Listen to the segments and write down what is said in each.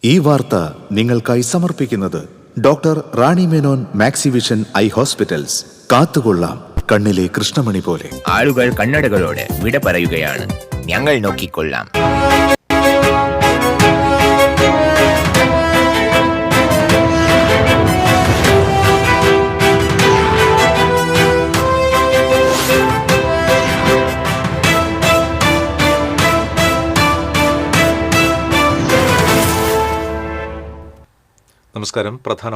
ഈ വാർത്ത നിങ്ങൾക്കായി സമർപ്പിക്കുന്നത് doctor Rani Menon Maxivision I hospitals. കാത്തുകൊള്ളാം കണ്ണിലെ കൃഷ്ണമണി പോലെ. ആളുകൾ കണ്ണടകളോട് വിട പറയുകയാണ്. ഞങ്ങൾ നോക്കിക്കൊള്ളാം. നമസ്കാരം. പ്രധാന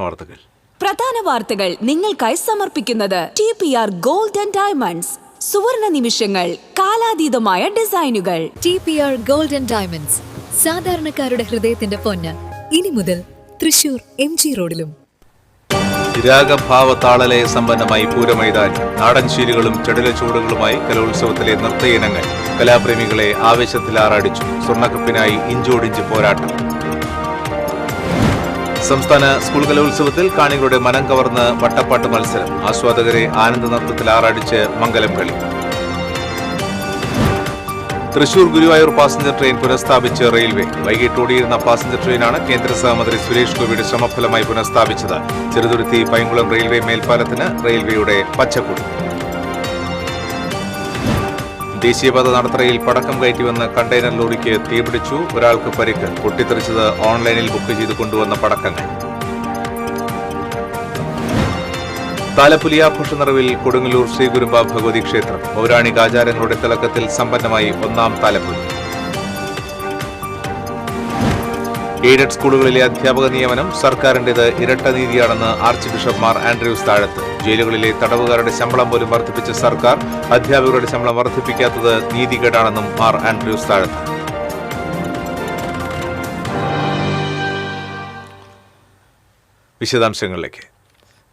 വാർത്തകൾ നിങ്ങൾക്കായി സമർപ്പിക്കുന്നത് TPR ഗോൾഡ് ആൻഡ് ഡയമണ്ട്സ്. സുവർണ നിമിഷങ്ങൾ, കാലാതീതമായ ഡിസൈനുകൾ. TPR ഗോൾഡ് ആൻഡ് ഡയമണ്ട്സ്, സാധാരണക്കാരുടെ ഹൃദയത്തിന്റെ പൊന്ന്. ഇനി മുതൽ തൃശൂർ MG റോഡിലും. രാഗഭാവ താളലയ സമ്പന്നമായി പൂരമൈതാനി. നാടൻ ശീലുകളും ചടുലച്ചൂടുകളുമായി കലോത്സവത്തിലെ നൃത്ത ഇനങ്ങൾ കലാപ്രേമികളെ ആവേശത്തിലാറാടിച്ചു. സ്വർണ്ണക്കപ്പിനായി ഇഞ്ചോടിഞ്ച് പോരാട്ടം. സംസ്ഥാന സ്കൂൾ കലോത്സവത്തിൽ കാണികളുടെ മനം കവർന്ന് വട്ടപ്പാട്ട് മത്സരം. ആസ്വാദകരെ ആനന്ദ നൃത്തത്തിൽ ആറാടിച്ച് മംഗലം കളി. തൃശൂർ ഗുരുവായൂർ പാസഞ്ചർ ട്രെയിൻ പുനഃസ്ഥാപിച്ച് റെയിൽവേ. വൈകിട്ട് ഓടിയിരുന്ന പാസഞ്ചർ ട്രെയിനാണ് കേന്ദ്ര സഹമന്ത്രി സുരേഷ് ഗോപിയുടെ ശ്രമഫലമായി പുനഃസ്ഥാപിച്ചത്. ചെറുതുരുത്തി പൈങ്കുളം റെയിൽവേ മേൽപ്പാലത്തിന് റെയിൽവേയുടെ പച്ചക്കൊടി. ദേശീയപാത നടത്തറയിൽ പടക്കം കയറ്റിവന്ന് കണ്ടെയ്നർ ലോറിക്ക് തീപിടിച്ചു. ഒരാൾക്ക് പരിക്ക്. പൊട്ടിത്തെറിച്ചത് ഓൺലൈനിൽ ബുക്ക് ചെയ്ത് കൊണ്ടുവന്ന പടക്കങ്ങൾ. താലപ്പൊലിയാഘോഷ നിറവിൽ കൊടുങ്ങല്ലൂർ ശ്രീകുരുമ്പ ഭഗവതി ക്ഷേത്രം. പൗരാണിക ആചാരങ്ങളുടെ തിളക്കത്തിൽ സമ്പന്നമായി ഒന്നാം താലപ്പൊലി. എയ്ഡഡ് സ്കൂളുകളിലെ അധ്യാപക നിയമനം സർക്കാരിന്റേത് ഇരട്ട നീതിയാണെന്ന് ആർച്ച് ബിഷപ്പ് മാർ ആൻഡ്രൂസ് താഴത്ത്. ജയിലുകളിലെ തടവുകാരുടെ ശമ്പളം പോലും വർദ്ധിപ്പിച്ച സർക്കാർ അധ്യാപകരുടെ ശമ്പളം വർദ്ധിപ്പിക്കാത്തത് നീതികേടാണെന്നും മാർ ആൻഡ്രൂസ് താഴത്ത്. വിശദാംശങ്ങളിലേക്ക്.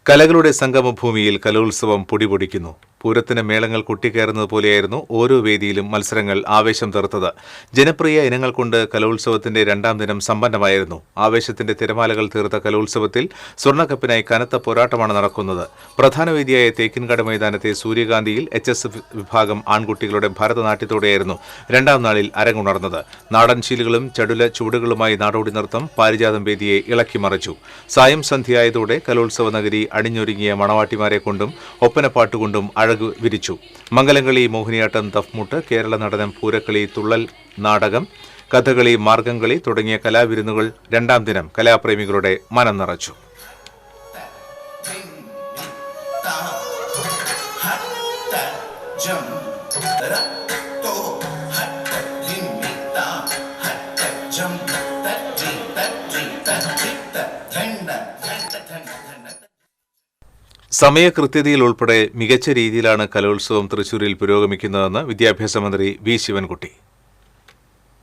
കലകളുടെ സംഗമഭൂമിയിൽ കലോത്സവം പൊടിപൊടിക്കുന്നു. പൂരത്തിന് മേളങ്ങൾ കൊട്ടിക്കയറുന്നത് പോലെയായിരുന്നു ഓരോ വേദിയിലും മത്സരങ്ങൾ ആവേശം തീർത്തത്. ജനപ്രിയ ഇനങ്ങൾ കൊണ്ട് കലോത്സവത്തിന്റെ രണ്ടാം ദിനം സമ്പന്നമായിരുന്നു. ആവേശത്തിന്റെ തിരമാലകൾ തീർത്ത കലോത്സവത്തിൽ സ്വർണ്ണക്കപ്പിനായി കനത്ത പോരാട്ടമാണ് നടക്കുന്നത്. പ്രധാന വേദിയായ തേക്കിൻകാട് മൈതാനത്തെ സൂര്യകാന്തിയിൽ HSF വിഭാഗം ആൺകുട്ടികളുടെ ഭരതനാട്യത്തോടെയായിരുന്നു രണ്ടാം നാളിൽ അരങ്ങുണർന്നത്. നാടൻ ശീലുകളും ചടുല ചൂടുകളുമായി നാടോടി നൃത്തം പാരിജാതം വേദിയെ ഇളക്കിമറിച്ചു. സായം സന്ധ്യയായതോടെ കലോത്സവ നഗരി അണിഞ്ഞൊരുങ്ങിയ മണവാട്ടിമാരെ കൊണ്ടും ഒപ്പനപ്പാട്ടുകൊണ്ടും വിരിച്ചു. മംഗലംകളി, മോഹിനിയാട്ടം, ദഫ്മുട്ട്, കേരള നടനം, പൂരക്കളി, തുള്ളൽ നാടകം, കഥകളി, മാർഗംകളി തുടങ്ങിയ കലാവിരുന്നുകൾ രണ്ടാം ദിനം കലാപ്രേമികളുടെ മനം നിറച്ചു. സമയകൃത്യതയിൽ ഉൾപ്പെടെ മികച്ച രീതിയിലാണ് കലോത്സവം തൃശൂരിൽ പുരോഗമിക്കുന്നതെന്ന് വിദ്യാഭ്യാസ മന്ത്രി വി ശിവൻകുട്ടി.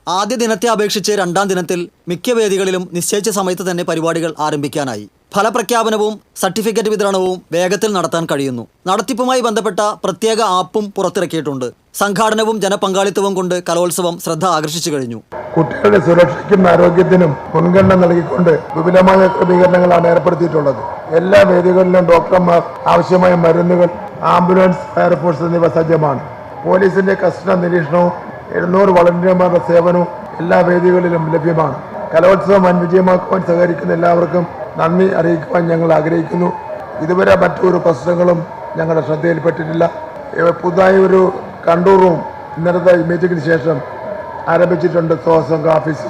ആദ്യ ദിനത്തെ അപേക്ഷിച്ച് രണ്ടാം ദിനത്തിൽ മിക്ക വേദികളിലും നിശ്ചയിച്ച സമയത്ത് തന്നെ പരിപാടികൾ ആരംഭിക്കാനായി. ഫലപ്രഖ്യാപനവും സർട്ടിഫിക്കറ്റ് വിതരണവും വേഗത്തിൽ നടത്താൻ കഴിയുന്നു. നടത്തിപ്പുമായി ബന്ധപ്പെട്ട പ്രത്യേക ആപ്പും പുറത്തിറക്കിയിട്ടുണ്ട്. സംഘാടനവും ജനപങ്കാളിത്തവും കൊണ്ട് കലോത്സവം ശ്രദ്ധ ആകർഷിച്ചു കഴിഞ്ഞു. കുട്ടികളുടെ സുരക്ഷയ്ക്കും ആരോഗ്യത്തിനും മുൻഗണന നൽകിക്കൊണ്ട് വിപുലമായ ക്രമീകരണങ്ങളാണ് ഏർപ്പെടുത്തിയിട്ടുള്ളത്. എല്ലാ വേദികളിലും ഡോക്ടർമാർ, ആവശ്യമായ മരുന്നുകൾ, ആംബുലൻസ്, ഫയർഫോഴ്സ് എന്നിവ സജ്ജമാണ്. പോലീസിന്റെ കർശന നിരീക്ഷണവും 700 വളണ്ടിയർമാരുടെ സേവനവും എല്ലാ വേദികളിലും ലഭ്യമാണ്. കലോത്സവം വൻ വിജയമാക്കുവാൻ സഹകരിക്കുന്ന എല്ലാവർക്കും നന്ദി അറിയിക്കുവാൻ ഞങ്ങൾ ആഗ്രഹിക്കുന്നു. ഇതുവരെ മറ്റൊരു പ്രശ്നങ്ങളും ഞങ്ങളുടെ ശ്രദ്ധയിൽപ്പെട്ടിട്ടില്ല. പുതുതായി ഒരു കൺട്രോൾ റൂം ഇന്നലത്തെ മീറ്റിംഗിന് ശേഷം ആരംഭിച്ചിട്ടുണ്ട്. സോസംഘ ഓഫീസ്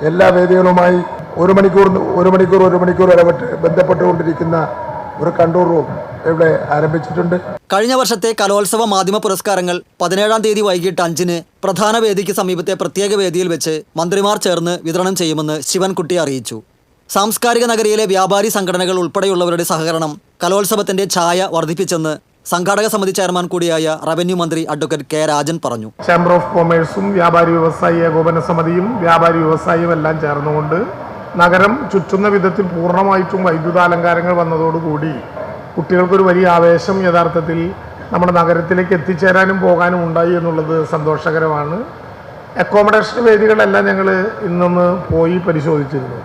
എല്ലാ വേദികളുമായി ഒരു മണിക്കൂർ ഇടപെട്ട് ബന്ധപ്പെട്ടുകൊണ്ടിരിക്കുന്ന ഒരു കൺട്രോൾ റൂം ഇവിടെ ആരംഭിച്ചിട്ടുണ്ട്. കഴിഞ്ഞ വർഷത്തെ കലോത്സവ മാധ്യമ പുരസ്കാരങ്ങൾ 17-ാം തീയതി വൈകിട്ട് 5-ന് പ്രധാന വേദിക്ക് സമീപത്തെ പ്രത്യേക വേദിയിൽ വെച്ച് മന്ത്രിമാർ ചേർന്ന് വിതരണം ചെയ്യുമെന്ന് ശിവൻകുട്ടി അറിയിച്ചു. സാംസ്കാരിക നഗരിയിലെ വ്യാപാരി സംഘടനകൾ ഉൾപ്പെടെയുള്ളവരുടെ സഹകരണം കലോത്സവത്തിന്റെ ഛായ വർദ്ധിപ്പിച്ചെന്ന് സംഘാടക സമിതി ചെയർമാൻ കൂടിയായ റവന്യൂ മന്ത്രി അഡ്വക്കേറ്റ് കെ രാജൻ പറഞ്ഞു. ചേംബർ ഓഫ് കൊമേഴ്സും വ്യാപാരി വ്യവസായി ഏകോപന സമിതിയും വ്യാപാരി വ്യവസായിയും എല്ലാം ചേർന്നുകൊണ്ട് നഗരം ചുറ്റുന്ന വിധത്തിൽ പൂർണ്ണമായിട്ടും വൈദ്യുതാലങ്കാരങ്ങൾ വന്നതോടുകൂടി കുട്ടികൾക്കൊരു വലിയ ആവേശം യഥാർത്ഥത്തിൽ നമ്മുടെ നഗരത്തിലേക്ക് എത്തിച്ചേരാനും പോകാനും ഉണ്ടായി എന്നുള്ളത് സന്തോഷകരമാണ്. അക്കോമഡേഷൻ വേദികളെല്ലാം ഞങ്ങൾ ഇന്നൊന്ന് പോയി പരിശോധിച്ചിരുന്നു.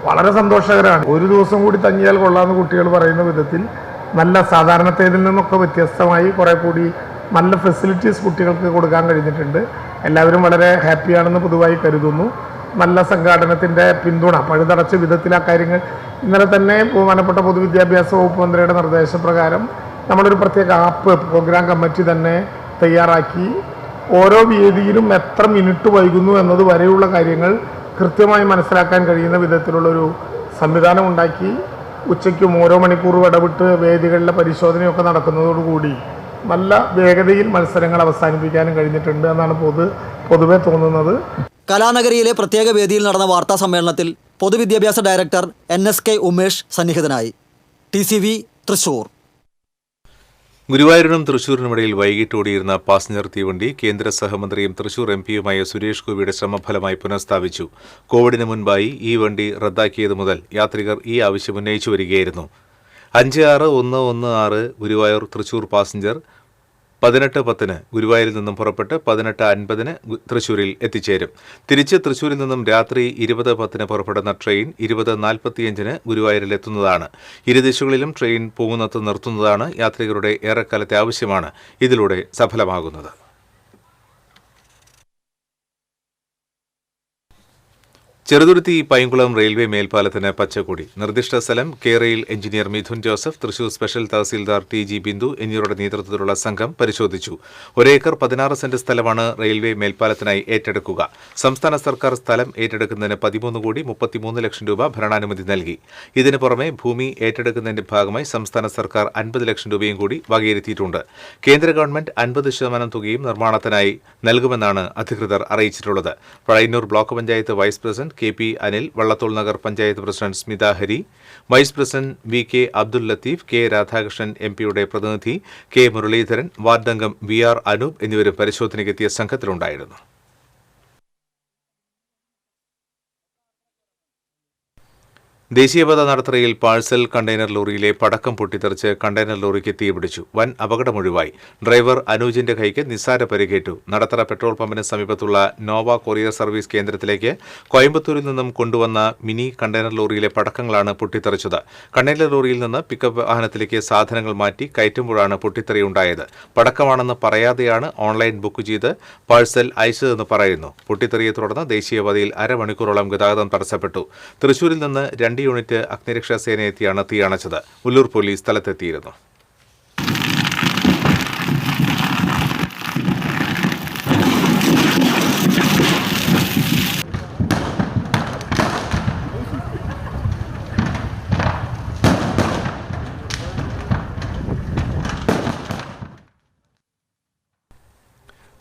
വളരെ സന്തോഷകരമാണ്. ഒരു ദിവസം കൂടി തങ്ങിയാൽ കൊള്ളാമെന്ന് കുട്ടികൾ പറയുന്ന വിധത്തിൽ നല്ല സാധാരണത്തേതിൽ നിന്നൊക്കെ വ്യത്യസ്തമായി കുറേ കൂടി നല്ല ഫെസിലിറ്റീസ് കുട്ടികൾക്ക് കൊടുക്കാൻ കഴിഞ്ഞിട്ടുണ്ട്. എല്ലാവരും വളരെ ഹാപ്പിയാണെന്ന് പൊതുവായി കരുതുന്നു. നല്ല സംഘാടനത്തിൻ്റെ പിന്തുണ പഴുതടച്ച വിധത്തിൽ ആ കാര്യങ്ങൾ ഇന്നലെ തന്നെ ബഹുമാനപ്പെട്ട പൊതുവിദ്യാഭ്യാസ വകുപ്പ് മന്ത്രിയുടെ നിർദ്ദേശപ്രകാരം നമ്മളൊരു പ്രത്യേക ആപ്പ് പ്രോഗ്രാം കമ്മിറ്റി തന്നെ തയ്യാറാക്കി ഓരോ വേദിയിലും എത്ര മിനിറ്റ് വൈകുന്നു എന്നത് വരെയുള്ള കാര്യങ്ങൾ കൃത്യമായി മനസ്സിലാക്കാൻ കഴിയുന്ന വിധത്തിലുള്ളൊരു സംവിധാനം ഉണ്ടാക്കി ഉച്ചയ്ക്കും ഓരോ മണിക്കൂറും ഇടവിട്ട് വേദികളിലെ പരിശോധനയൊക്കെ നടക്കുന്നതോടുകൂടി നല്ല വേഗതയിൽ മത്സരങ്ങൾ അവസാനിപ്പിക്കാനും കഴിഞ്ഞിട്ടുണ്ട് എന്നാണ് പൊതുവെ തോന്നുന്നത്. കലാനഗരിയിലെ പ്രത്യേക വേദിയിൽ നടന്ന വാർത്താ സമ്മേളനത്തിൽ പൊതുവിദ്യാഭ്യാസ ഡയറക്ടർ NSK ഉമേഷ് സന്നിഹിതനായി. TCV തൃശൂർ. ഗുരുവായൂരിനും തൃശൂരിനുമിടയിൽ വൈകിട്ട് ഓടിയിരുന്ന പാസഞ്ചർ തീവണ്ടി കേന്ദ്ര സഹമന്ത്രിയും തൃശൂർ MP-യുമായ സുരേഷ് ഗോപിയുടെ ശ്രമഫലമായി പുനഃസ്ഥാപിച്ചു. കോവിഡിന് മുൻപായി ഈ വണ്ടി റദ്ദാക്കിയത് മുതൽ യാത്രികർ ഈ ആവശ്യം ഉന്നയിച്ചു വരികയായിരുന്നു. 56-116 ഗുരുവായൂർ തൃശൂർ പാസഞ്ചർ 18:10 ഗുരുവായൂരിൽ നിന്നും പുറപ്പെട്ട് 18:50 തൃശൂരിൽ എത്തിച്ചേരും. തിരിച്ച് തൃശൂരിൽ നിന്നും രാത്രി 20:10 പുറപ്പെടുന്ന ട്രെയിൻ 20:45 ഗുരുവായൂരിൽ എത്തുന്നതാണ്. ഇരുദിശകളിലും ട്രെയിൻ പോകുന്നിടത്ത് നിർത്തുന്നതാണ് യാത്രികരുടെ ഏറെക്കാലത്തെ ആവശ്യമാണ് ഇതിലൂടെ സഫലമാകുന്നത്. ചെറുതുരുത്തി പൈങ്കുളം റെയിൽവേ മേൽപ്പാലത്തിന് പച്ചക്കൊടി. നിർദ്ദിഷ്ട സ്ഥലം K-Rail engineer Mithun Joseph, Thrissur special tahsildar TG Bindu എന്നിവരുടെ നേതൃത്വത്തിലുള്ള സംഘം പരിശോധിച്ചു. 1 ഏക്കർ 16 സെന്റ് സ്ഥലമാണ് റെയിൽവേ മേൽപ്പാലത്തിനായി ഏറ്റെടുക്കുക. സംസ്ഥാന സർക്കാർ സ്ഥലം ഏറ്റെടുക്കുന്നതിന് 13,33 ലക്ഷം രൂപ ഭരണാനുമതി നൽകി. ഇതിനു പുറമെ ഭൂമി ഏറ്റെടുക്കുന്നതിന്റെ ഭാഗമായി സംസ്ഥാന സർക്കാർ 50 ലക്ഷം രൂപയും കൂടി വകയിരുത്തിയിട്ടുണ്ട്. കേന്ദ്ര ഗവൺമെന്റ് 50% തുകയും നിർമ്മാണത്തിനായി നൽകുമെന്നാണ് അധികൃതർ അറിയിച്ചിട്ടുള്ളത്. Pazhayannur block panchayat vice president KP Anil, Vallathol Nagar panchayat president Smitha Hari, vice president VK Abdul Latheef, K Radhakrishnan MP-യുടെ പ്രതിനിധി K മുരളീധരൻ, വാർഡംഗം VR അനൂപ് എന്നിവരും പരിശോധനയ്ക്കെത്തിയ സംഘത്തിലുണ്ടായിരുന്നു. ദേശീയപാത നടത്തറയിൽ പാഴ്സൽ കണ്ടെയ്നർ ലോറിയിലെ പടക്കം പൊട്ടിത്തെറിച്ച് കണ്ടെയ്നർ ലോറിക്ക് തീപിടിച്ചു. വൻ അപകടമൊഴിവായി. ഡ്രൈവർ അനൂജിന്റെ കൈക്ക് നിസ്സാര പരിക്കേറ്റു. നടത്തറ പെട്രോൾ പമ്പിന് സമീപത്തുള്ള നോവ കൊറിയർ സർവീസ് കേന്ദ്രത്തിലേക്ക് കോയമ്പത്തൂരിൽ നിന്നും കൊണ്ടുവന്ന മിനി കണ്ടെയ്നർ ലോറിയിലെ പടക്കങ്ങളാണ് പൊട്ടിത്തെറിച്ചത്. കണ്ടെയ്നർ ലോറിയിൽ നിന്ന് പിക്കപ്പ് വാഹനത്തിലേക്ക് സാധനങ്ങൾ മാറ്റി കയറ്റുമ്പോഴാണ് പൊട്ടിത്തെറിയുണ്ടായത്. പടക്കമാണെന്ന് പറയാതെയാണ് ഓൺലൈൻ ബുക്ക് ചെയ്ത് പാഴ്സൽ അയച്ചതെന്ന് പറയുന്നു. പൊട്ടിത്തെറിയെ തുടർന്ന് ദേശീയപാതയിൽ അരമണിക്കൂറോളം ഗതാഗതം തടസ്സപ്പെട്ടു. തൃശൂരിൽ നിന്ന് 2 യൂണിറ്റ് അഗ്നിരക്ഷാ സേന എത്തിയാണ് തീയണച്ചത്. ഉള്ളൂർ പോലീസ് സ്ഥലത്തെത്തിയിരുന്നു.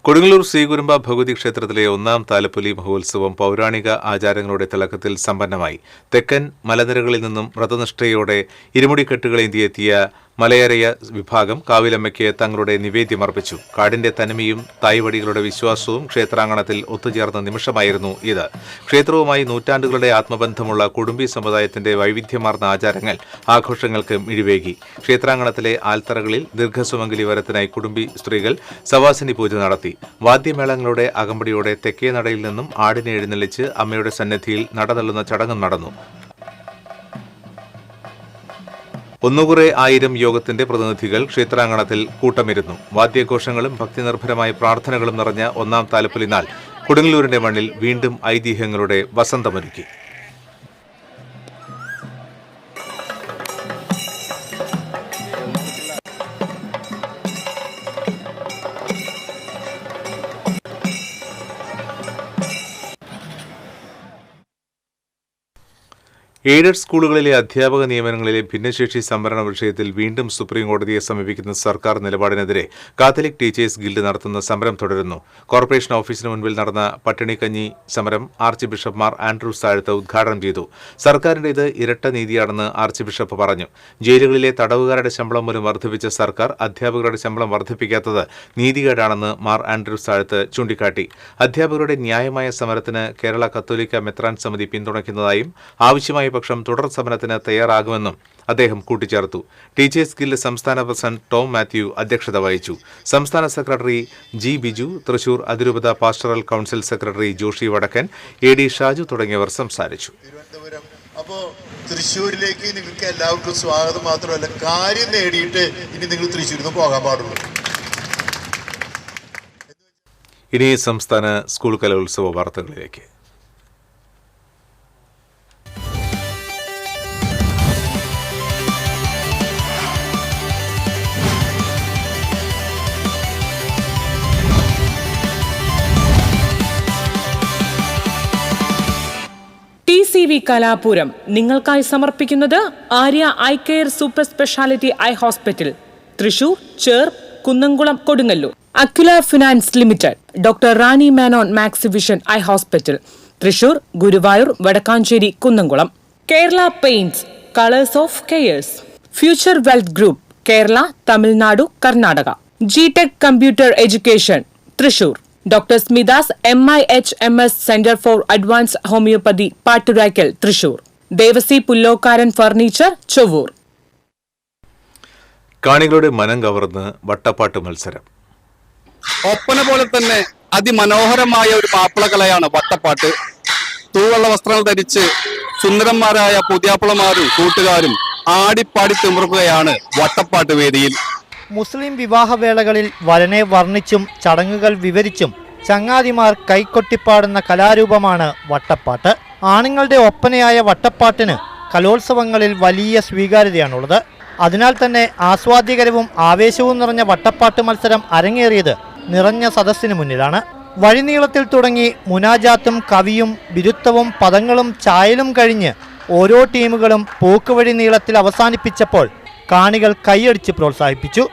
കൊടുങ്ങല്ലൂർ ശ്രീകുരുമ്പ ഭഗവതി ക്ഷേത്രത്തിലെ 1ാം താലപ്പൊലി മഹോത്സവം പൗരാണിക ആചാരങ്ങളുടെ തിളക്കത്തിൽ സമ്പന്നമായി. തെക്കൻ മലനിരകളിൽ നിന്നും വ്രതനിഷ്ഠയോടെ ഇരുമുടിക്കെട്ടുകളേന്തിയെത്തിയ മലയരയ വിഭാഗം കാവിലമ്മയ്ക്ക് തങ്ങളുടെ നിവേദ്യമർപ്പിച്ചു. കാടിന്റെ തനിമയും തായ്വടികളുടെ വിശ്വാസവും ക്ഷേത്രാങ്കണത്തിൽ ഒത്തുചേർന്ന നിമിഷമായിരുന്നു ഇത്. ക്ഷേത്രവുമായി നൂറ്റാണ്ടുകളുടെ ആത്മബന്ധമുള്ള കുടുംബി സമുദായത്തിന്റെ വൈവിധ്യമാർന്ന ആചാരങ്ങൾ ആഘോഷങ്ങൾക്ക് മിഴിവേകി. ക്ഷേത്രാങ്കണത്തിലെ ആൽത്തറകളിൽ ദീർഘസുമംഗലി വരത്തിനായി കുടുംബി സ്ത്രീകൾ സവാസിനി പൂജ നടത്തി. വാദ്യമേളങ്ങളുടെ അകമ്പടിയോടെ തെക്കേ നടയിൽ നിന്നും ആടിനെ എഴുന്നള്ളിച്ച് അമ്മയുടെ സന്നിധിയിൽ നടതള്ളുന്ന ചടങ്ങും നടന്നു. ഒന്നുകുറെ 1000 യോഗത്തിന്റെ പ്രതിനിധികൾ ക്ഷേത്രാങ്കണത്തിൽ കൂട്ടമിരുന്നു. വാദ്യഘോഷങ്ങളും ഭക്തിനിർഭരമായ പ്രാർത്ഥനകളും നിറഞ്ഞ 1ാം താലപ്പൊലി നാൾ കൊടുങ്ങല്ലൂരിന്റെ മണ്ണിൽ വീണ്ടും ഐതിഹ്യങ്ങളുടെ വസന്തമൊരുക്കി. എയ്ഡഡ് സ്കൂളുകളിലെ അധ്യാപക നിയമനങ്ങളിലെ ഭിന്നശേഷി സംവരണ വിഷയത്തിൽ വീണ്ടും സുപ്രീംകോടതിയെ സമീപിക്കുന്ന സർക്കാർ നിലപാടിനെതിരെ കാത്തലിക് ടീച്ചേഴ്സ് ഗിൽഡ് നടത്തുന്ന സമരം തുടരുന്നു. കോർപ്പറേഷൻ ഓഫീസിന് മുൻപിൽ നടന്ന പട്ടിണിക്കഞ്ഞി സമരം ആർച്ച് ബിഷപ്പ് മാർ ആൻഡ്രൂസ് താഴത്ത് ഉദ്ഘാടനം ചെയ്തു. സർക്കാരിന്റേത് ഇരട്ട നീതിയാണെന്ന് ആർച്ച് ബിഷപ്പ് പറഞ്ഞു. ജയിലുകളിലെ തടവുകാരുടെ ശമ്പളം പോലും വർദ്ധിപ്പിച്ച സർക്കാർ അധ്യാപകരുടെ ശമ്പളം വർദ്ധിപ്പിക്കാത്തത് നീതികേടാണെന്ന് മാർ ആൻഡ്രൂസ് താഴത്ത് ചൂണ്ടിക്കാട്ടി. അധ്യാപകരുടെ ന്യായമായ സമരത്തിന് കേരള കത്തോലിക്ക മെത്രാൻ സമിതി പിന്തുണയ്ക്കുന്നതായും ആവശ്യമായ പക്ഷം തുടർ സമരത്തിന് തയ്യാറാകുമെന്നും അദ്ദേഹം കൂട്ടിച്ചേർത്തു. ടീച്ചേഴ്സ് ഗിൽഡ് സംസ്ഥാന പ്രസിഡന്റ് ടോം മാത്യു അധ്യക്ഷത വഹിച്ചു. സംസ്ഥാന സെക്രട്ടറി G ബിജു, തൃശൂർ അതിരൂപത പാസ്റ്ററൽ കൌൺസിൽ സെക്രട്ടറി ജോഷി വടക്കൻ, AD ഷാജു തുടങ്ങിയവർ സംസാരിച്ചു. അപ്പോൾ തൃശ്ശൂരിലേക്ക് നിങ്ങൾക്ക് എല്ലാവർക്കും സ്വാഗതം. മാത്രമല്ല, കാര്യം നേടിയിട്ട് ഇനി നിങ്ങൾ തൃശ്ശൂരിൽ നിന്ന് പോകാൻ പാടുള്ളൂ. ഇനി സംസ്ഥാന സ്കൂൾ കലോത്സവ വാർത്തകളിലേക്ക്. TV കലാപൂരം നിങ്ങൾക്കായി സമർപ്പിക്കുന്നത് Arya eye care super speciality eye hospital, Thrissur, Cherpu, Kunnamkulam, Kodungallur. Aquila finance limited, doctor Rani Menon Maxivision eye hospital, Thrissur, Guruvayur, Vadakkanchery, Kunnamkulam. Kerala paints, colours of cares. Future wealth group, Kerala, Tamil Nadu, Karnataka. ജിടെക് computer education, Thrissur. Doctor Smitha's MIHMS centre for advance homoeopathy, Patturaikkal, Thrissur. Devassy Pullokkaran furniture, Chowwur. കാണികളുടെ മനം കവർന്ന് വട്ടപ്പാട്ട് മത്സരം. ഒപ്പന പോലെ തന്നെ അതിമനോഹരമായ ഒരു മാപ്പിളകലയാണ് വട്ടപ്പാട്ട്. തൂവെള്ള വസ്ത്രങ്ങൾ ധരിച്ച് സുന്ദരന്മാരായ പുതിയാപ്പിളമാരും കൂട്ടുകാരും ആടിപ്പാടി തിമിർക്കുകയാണ് വട്ടപ്പാട്ട് വേദിയിൽ. മുസ്ലിം വിവാഹവേളകളിൽ വരനെ വർണ്ണിച്ചും ചടങ്ങുകൾ വിവരിച്ചും ചങ്ങാതിമാർ കൈകൊട്ടിപ്പാടുന്ന കലാരൂപമാണ് വട്ടപ്പാട്ട്. ആണുങ്ങളുടെ ഒപ്പനയായ വട്ടപ്പാട്ടിന് കലോത്സവങ്ങളിൽ വലിയ സ്വീകാര്യതയാണുള്ളത്. അതിനാൽ തന്നെ ആസ്വാദ്യകരവും ആവേശവും നിറഞ്ഞ വട്ടപ്പാട്ട് മത്സരം അരങ്ങേറിയത് നിറഞ്ഞ സദസ്സിന് മുന്നിലാണ്. വഴിനീളത്തിൽ തുടങ്ങി മുനാജാത്തും കവിയും ബിരുത്തവും പദങ്ങളും ചായലും കഴിഞ്ഞ് ഓരോ ടീമുകളും പോക്കുവഴി നീളത്തിൽ അവസാനിപ്പിച്ചപ്പോൾ കാണികൾ കൈയടിച്ച് പ്രോത്സാഹിപ്പിച്ചു.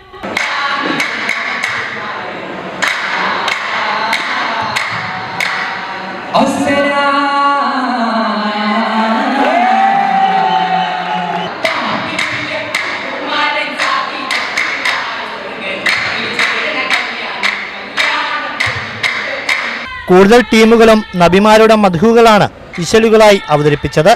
കൂടുതൽ ടീമുകളും നബിമാരുടെ മധുകളാണ് ഇശലുകളായി അവതരിപ്പിച്ചത്.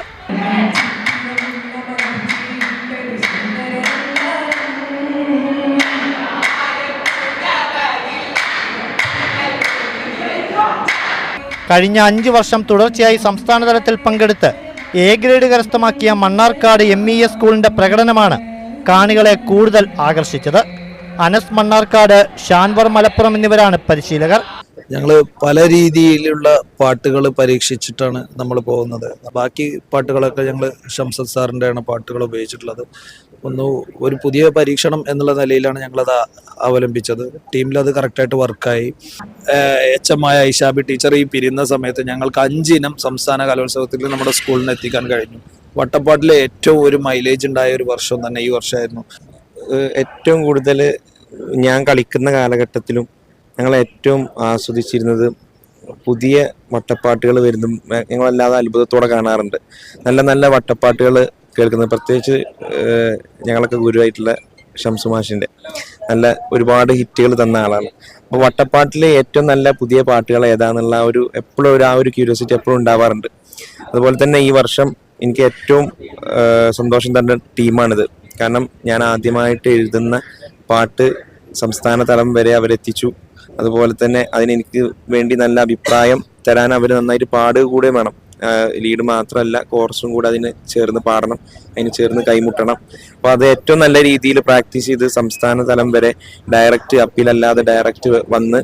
കഴിഞ്ഞ 5 വർഷം തുടർച്ചയായി സംസ്ഥാന തലത്തിൽ പങ്കെടുത്ത് A ഗ്രേഡ് കരസ്ഥമാക്കിയ മണ്ണാർക്കാട് MES സ്കൂളിന്റെ പ്രകടനമാണ് കാണികളെ കൂടുതൽ ആകർഷിച്ചത്. അനസ് മണ്ണാർക്കാട്, ഷാൻവർ മലപ്പുറം എന്നിവരാണ് പരിശീലകർ. ഞങ്ങൾ പല രീതിയിലുള്ള പാട്ടുകൾ പരീക്ഷിച്ചിട്ടാണ് നമ്മൾ പോകുന്നത്. ബാക്കി പാട്ടുകളൊക്കെ ഞങ്ങൾ ഷംസദ് സാറിൻ്റെയാണ് പാട്ടുകൾ ഉപയോഗിച്ചിട്ടുള്ളത്. ഒരു പുതിയ പരീക്ഷണം എന്നുള്ള നിലയിലാണ് ഞങ്ങളത് അവലംബിച്ചത്. ടീമിലത് കറക്റ്റായിട്ട് വർക്കായി. HM ഐഷാബി ടീച്ചർ ഈ പിരിയുന്ന സമയത്ത് ഞങ്ങൾക്ക് 5 ഇനം സംസ്ഥാന കലോത്സവത്തിൽ നമ്മുടെ സ്കൂളിന് എത്തിക്കാൻ കഴിഞ്ഞു. വട്ടപ്പാട്ടിലെ ഏറ്റവും ഒരു മൈലേജ് ഉണ്ടായ ഒരു വർഷം തന്നെ ഈ വർഷമായിരുന്നു. ഏറ്റവും കൂടുതൽ ഞാൻ കളിക്കുന്ന കാലഘട്ടത്തിലും ഞങ്ങൾ ഏറ്റവും ആസ്വദിച്ചിരുന്നത് പുതിയ വട്ടപ്പാട്ടുകൾ വരുന്നതും ഞങ്ങളല്ലാതെ അത്ഭുതത്തോടെ കാണാറുണ്ട്. നല്ല നല്ല വട്ടപ്പാട്ടുകൾ കേൾക്കുന്നത്, പ്രത്യേകിച്ച് ഞങ്ങളൊക്കെ ഗുരുവായിട്ടുള്ള ഷംസു മാഷിൻ്റെ നല്ല ഒരുപാട് ഹിറ്റുകൾ തന്ന ആളാണ്. അപ്പോൾ വട്ടപ്പാട്ടിലെ ഏറ്റവും നല്ല പുതിയ പാട്ടുകൾ ഏതാന്നുള്ള എപ്പോഴും ആ ഒരു ക്യൂരിയോസിറ്റി എപ്പോഴും ഉണ്ടാവാറുണ്ട്. അതുപോലെ തന്നെ ഈ വർഷം എനിക്ക് ഏറ്റവും സന്തോഷം തന്ന ടീമാണിത്. കാരണം ഞാൻ ആദ്യമായിട്ട് എഴുതുന്ന പാട്ട് സംസ്ഥാന തലം വരെ അവരെത്തിച്ചു. അതുപോലെ തന്നെ അതിനെനിക്ക് വേണ്ടി നല്ല അഭിപ്രായം തരാൻ അവർ നന്നായിട്ട് പാടുക കൂടെ വേണം. ലീഡ് മാത്രമല്ല, കോറസും കൂടെ അതിന് ചേർന്ന് പാടണം, അതിന് ചേർന്ന് കൈമുട്ടണം. അപ്പോൾ അത് ഏറ്റവും നല്ല രീതിയിൽ പ്രാക്ടീസ് ചെയ്ത് സംസ്ഥാന തലം വരെ ഡയറക്റ്റ് അപ്പീലല്ലാതെ ഡയറക്റ്റ് വന്ന്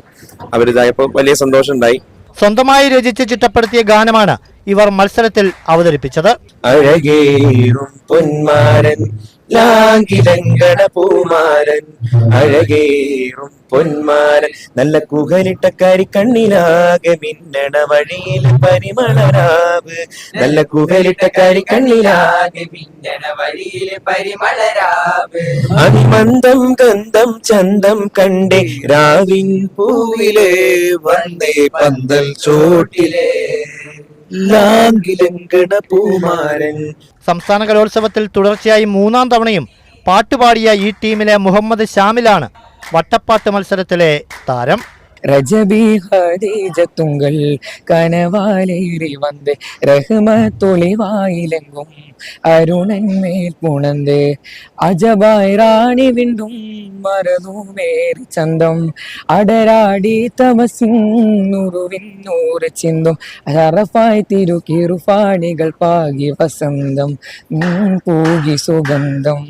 അവരിതായപ്പോൾ വലിയ സന്തോഷം ഉണ്ടായി. സ്വന്തമായി രചിച്ച് ചിട്ടപ്പെടുത്തിയ ഗാനമാണ് ഇവർ മത്സരത്തിൽ അവതരിപ്പിച്ചത്. അഴകേറും പൊന്മാരൻ ലാങ്കിലങ്കണ പൂമാരൻ, അഴകേറും പൊന്മാരൻ നല്ല കുഹലിട്ടക്കാരി കണ്ണിലാകെ മിന്നണ വഴിയിൽ പരിമളരാവ്, നല്ല കുഹലിട്ടക്കാരി കണ്ണിലാകെ മിന്നണ വഴിയിൽ പരിമളരാവ്, അതിമന്ദം ഗന്ധം ചന്തം കണ്ടേ രാവിൻ പൂവിലെ വന്നേ പന്തൽ ചോട്ടിലെ ലാങ്കിലങ്കണ പൂമാരൻ. സംസ്ഥാന കലോത്സവത്തിൽ തുടർച്ചയായി 3ാം തവണയും പാട്ടുപാടിയ ഈ ടീമിലെ മുഹമ്മദ് ഷാമിലാണ് വട്ടപ്പാട്ട് മത്സരത്തിലെ താരം. ரஜபி ஹதீஜத்துங்கள் கனவாலேறி வந்து ரஹ்மத்தொளி வாயிலெங்கும் அருணன் மேல் புணந்து அஜபாய் ராணி விண்டும் மரதுமேறி சந்தம் அடராடி தவசின் நூறு சிந்தும் அரபாய் തിരുകിറുപാണികൾ പാകി വസന്തം പൂകി സുഗന്ധം.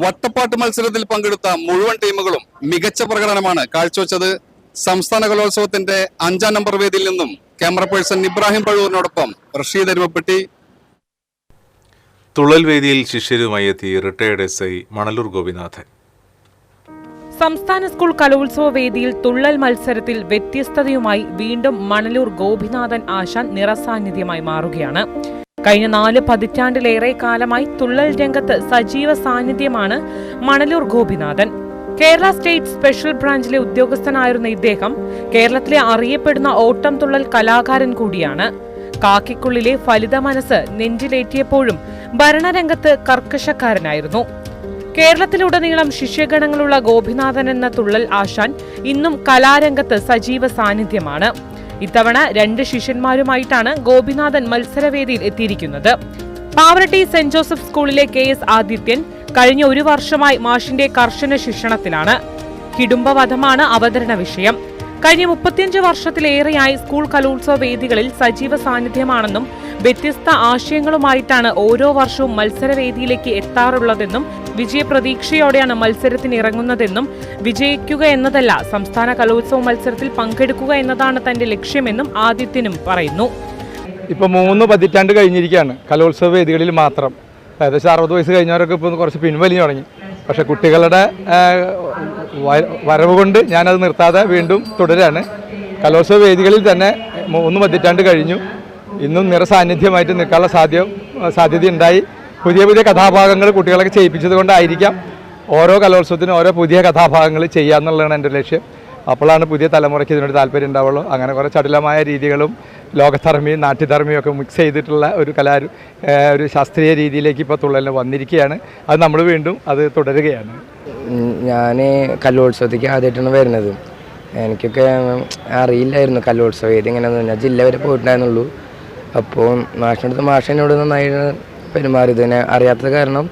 വട്ടപ്പാട്ട് മത്സരത്തിൽ പങ്കെടുത്ത മുഴുവൻ ടീമുകളും മികച്ച പ്രകടനമാണ് കാഴ്ചവെച്ചത്. സംസ്ഥാന കലോത്സവത്തിന്റെ 5ാം നമ്പർ വേദിയിൽ നിന്നും ക്യാമറ പേഴ്സൺ ഇബ്രാഹിം പഴൂരിനോടൊപ്പം റഷീദ് അരുവപ്പെട്ടി. തുള്ളൽ വേദിയിൽ ശിഷ്യരുമായി എത്തി റിട്ടയർഡ് SI മണലൂർ ഗോപിനാഥൻ. സംസ്ഥാന സ്കൂൾ കലോത്സവ വേദിയിൽ തുള്ളൽ മത്സരത്തിൽ വ്യത്യസ്തതയുമായി വീണ്ടും മണലൂർ ഗോപിനാഥൻ ആശാൻ നിറസാന്നിധ്യമായി മാറുകയാണ്. കഴിഞ്ഞ 4 പതിറ്റാണ്ടിലേറെ കാലമായി തുള്ളൽ രംഗത്ത് സജീവ സാന്നിധ്യമാണ് മണലൂർ ഗോപിനാഥൻ. കേരള സ്റ്റേറ്റ് സ്പെഷ്യൽ ബ്രാഞ്ചിലെ ഉദ്യോഗസ്ഥനായിരുന്ന ഇദ്ദേഹം കേരളത്തിലെ അറിയപ്പെടുന്ന ഓട്ടം തുള്ളൽ കലാകാരൻ കൂടിയാണ്. കാക്കിക്കുള്ളിലെ ഫലിത മനസ്സ് നെഞ്ചിലേറ്റിയപ്പോഴും ഭരണരംഗത്ത് കർക്കശക്കാരനായിരുന്നു. കേരളത്തിലുടനീളം ശിഷ്യഗണങ്ങളുള്ള ഗോപിനാഥൻ എന്ന തുള്ളൽ ആശാൻ ഇന്നും കലാരംഗത്ത് സജീവ സാന്നിധ്യമാണ്. ഇത്തവണ 2 ശിഷ്യന്മാരുമായിട്ടാണ് ഗോപിനാഥൻ മത്സരവേദിയിൽ എത്തിയിരിക്കുന്നത്. പാവറട്ടി സെന്റ് ജോസഫ് സ്കൂളിലെ KS ആദിത്യൻ കഴിഞ്ഞ 1 വർഷമായി മാഷിന്റെ കർശന ശിക്ഷണത്തിലാണ്. ഹിഡുംബവധമാണ് അവതരണ വിഷയം. കഴിഞ്ഞ 35 വർഷത്തിലേറെയായി സ്കൂൾ കലോത്സവ വേദികളിൽ സജീവ സാന്നിധ്യമാണെന്നും വ്യത്യസ്ത ആശയങ്ങളുമായിട്ടാണ് ഓരോ വർഷവും മത്സരവേദിയിലേക്ക് എത്താറുള്ളതെന്നും വിജയപ്രതീക്ഷയോടെയാണ് മത്സരത്തിന് ഇറങ്ങുന്നതെന്നും വിജയിക്കുക എന്നതല്ല സംസ്ഥാന കലോത്സവ മത്സരത്തിൽ പങ്കെടുക്കുക എന്നതാണ് തന്റെ ലക്ഷ്യമെന്നും ആദിത്യനും പറയുന്നു. ഇപ്പോൾ 3 പതിറ്റാണ്ട് കഴിഞ്ഞിരിക്കുകയാണ് കലോത്സവ വേദികളിൽ മാത്രം. ഏകദേശം 60 വയസ്സ് കഴിഞ്ഞവരൊക്കെ ഇപ്പോൾ കുറച്ച് പിൻവലിഞ്ഞു തുടങ്ങി. പക്ഷെ കുട്ടികളുടെ വരവ് കൊണ്ട് ഞാനത് നിർത്താതെ വീണ്ടും തുടരാണ്. കലോത്സവ വേദികളിൽ തന്നെ 3 പതിറ്റാണ്ട് കഴിഞ്ഞു. ഇന്നും നിറസാന്നിധ്യമായിട്ട് നിൽക്കാനുള്ള സാധ്യതയുണ്ടായി. പുതിയ പുതിയ കഥാഭാഗങ്ങൾ കുട്ടികളൊക്കെ ചെയ്യിപ്പിച്ചത് കൊണ്ടായിരിക്കാം ഓരോ കലോത്സവത്തിനും ഓരോ പുതിയ കഥാഭാഗങ്ങൾ ചെയ്യുക എന്നുള്ളതാണ് എൻ്റെ ലക്ഷ്യം. അപ്പോഴാണ് പുതിയ തലമുറയ്ക്ക് ഇതിനോട് താല്പര്യം ഉണ്ടാവുള്ളൂ. അങ്ങനെ കുറേ ചടുലമായ രീതികളും ലോകധർമ്മിയും നാട്യധർമ്മിയും ഒക്കെ മിക്സ് ചെയ്തിട്ടുള്ള ഒരു ശാസ്ത്രീയ രീതിയിലേക്ക് ഇപ്പോൾ തുള്ളലിന് വന്നിരിക്കുകയാണ്. അത് നമ്മൾ വീണ്ടും അത് തുടരുകയാണ്. ഞാൻ കലോത്സവത്തേക്ക് ആദ്യമായിട്ടാണ് വരുന്നത്. എനിക്കൊക്കെ അറിയില്ലായിരുന്നു കലോത്സവം ഏത് എങ്ങനെയാണെന്ന്. ഞാൻ ജില്ല വരെ പോയിട്ടുണ്ടായിരുന്നുള്ളൂ. അപ്പോൾ മാഷിനോട് നന്നായി പെരുമാറിയത് തന്നെ അറിയാത്തത് കാരണം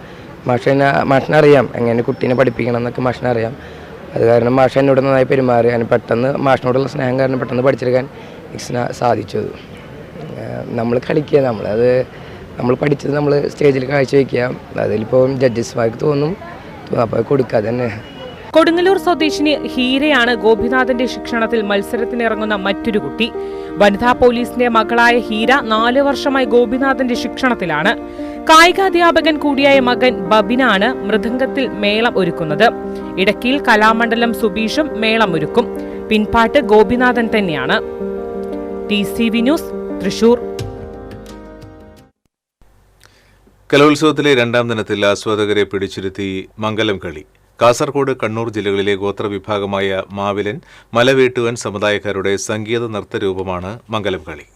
മാഷിനറിയാം എങ്ങനെ കുട്ടീനെ പഠിപ്പിക്കണം എന്നൊക്കെ മാഷിനറിയാം. അത് കാരണം മാഷ എന്നോട് നന്നായി പെരുമാറി. അതിന് പെട്ടെന്ന് മാഷിനോടുള്ള സ്നേഹം കാരണം പെട്ടെന്ന് പഠിച്ചെടുക്കാൻ സാധിച്ചു. നമ്മൾ കളിക്കുക, നമ്മൾ പഠിച്ചത് നമ്മൾ സ്റ്റേജിൽ കാഴ്ചവെക്കുക. അതിലിപ്പോൾ ജഡ്ജസ്മാർക്ക് തോന്നും, അപ്പോൾ കൊടുക്കുക തന്നെ. കൊടുങ്ങല്ലൂർ സ്വദേശിനി ഹീരയാണ് ഗോപിനാഥന്റെ ശിക്ഷണത്തിൽ മത്സരത്തിനിറങ്ങുന്ന മറ്റൊരു കുട്ടി. വനിതാ പോലീസിന്റെ മകളായ ഹീര 4 വർഷമായി ഗോപിനാഥന്റെ ശിക്ഷണത്തിലാണ്. കായികാധ്യാപകൻ കൂടിയായ മകൻ ബബിനാണ് മൃദംഗത്തിൽ മേളം ഒരുക്കുന്നത്. ഇടക്കിയിൽ കലാമണ്ഡലം സുബീഷും മേളം ഒരുക്കും. പിൻപാട്ട് ഗോപിനാഥൻ തന്നെയാണ്. TCV news, Thrissur. കലോത്സവത്തിലെ 2ാം ദിനത്തിൽ ആസ്വാദകരെ പിടിച്ചിരുത്തി മംഗലം കളി. കാസർഗോഡ്, കണ്ണൂർ ജില്ലകളിലെ ഗോത്രവിഭാഗമായ മാവിലൻ, മലവേട്ടുവൻ സമുദായക്കാരുടെ സംഗീത നൃത്തരൂപമാണ് മംഗലം കളി.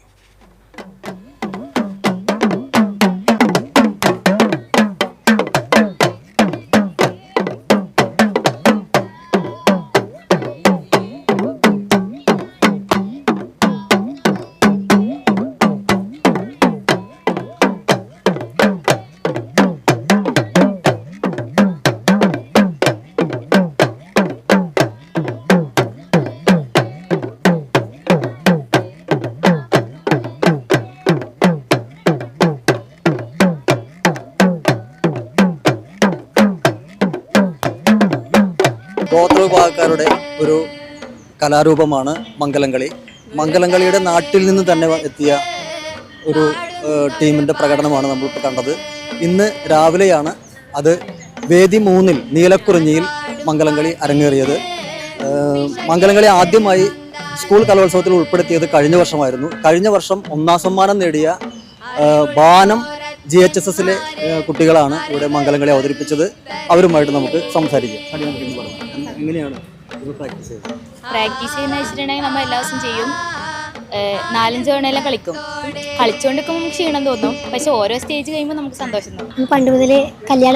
ഗോത്രവിഭാഗക്കാരുടെ ഒരു കലാരൂപമാണ് മംഗലംകളി. മംഗലംകളിയുടെ നാട്ടിൽ നിന്ന് തന്നെ എത്തിയ ഒരു ടീമിൻ്റെ പ്രകടനമാണ് നമ്മളിപ്പോൾ കണ്ടത്. ഇന്ന് രാവിലെയാണ് അത് വേദി 3-ൽ നീലക്കുറിഞ്ഞിയിൽ മംഗലംകളി അരങ്ങേറിയത്. മംഗലംകളി ആദ്യമായി സ്കൂൾ കലോത്സവത്തിൽ ഉൾപ്പെടുത്തിയത് കഴിഞ്ഞ വർഷമായിരുന്നു. കഴിഞ്ഞ വർഷം 1ാം സമ്മാനം നേടിയ ബാനം GHSSലെ കുട്ടികളാണ് ഇവിടെ മംഗലംകളി അവതരിപ്പിച്ചത്. അവരുമായിട്ട് നമുക്ക് സംസാരിക്കാം. എങ്ങനെയാണ് പ്രാക്ടീസ് ചെയ്യുന്ന വെച്ചിട്ടുണ്ടെങ്കിൽ നമ്മൾ എല്ലാ ദിവസവും ചെയ്യും. 4-5 തവണയെല്ലാം കളിക്കും. കളിച്ചുകൊണ്ടിരിക്കുമ്പോൾ ക്ഷീണം തോന്നും, പക്ഷെ ഓരോ സ്റ്റേജ് കഴിയുമ്പോൾ നമുക്ക് സന്തോഷം തോന്നും. പണ്ട് മുതലേ കല്യാണ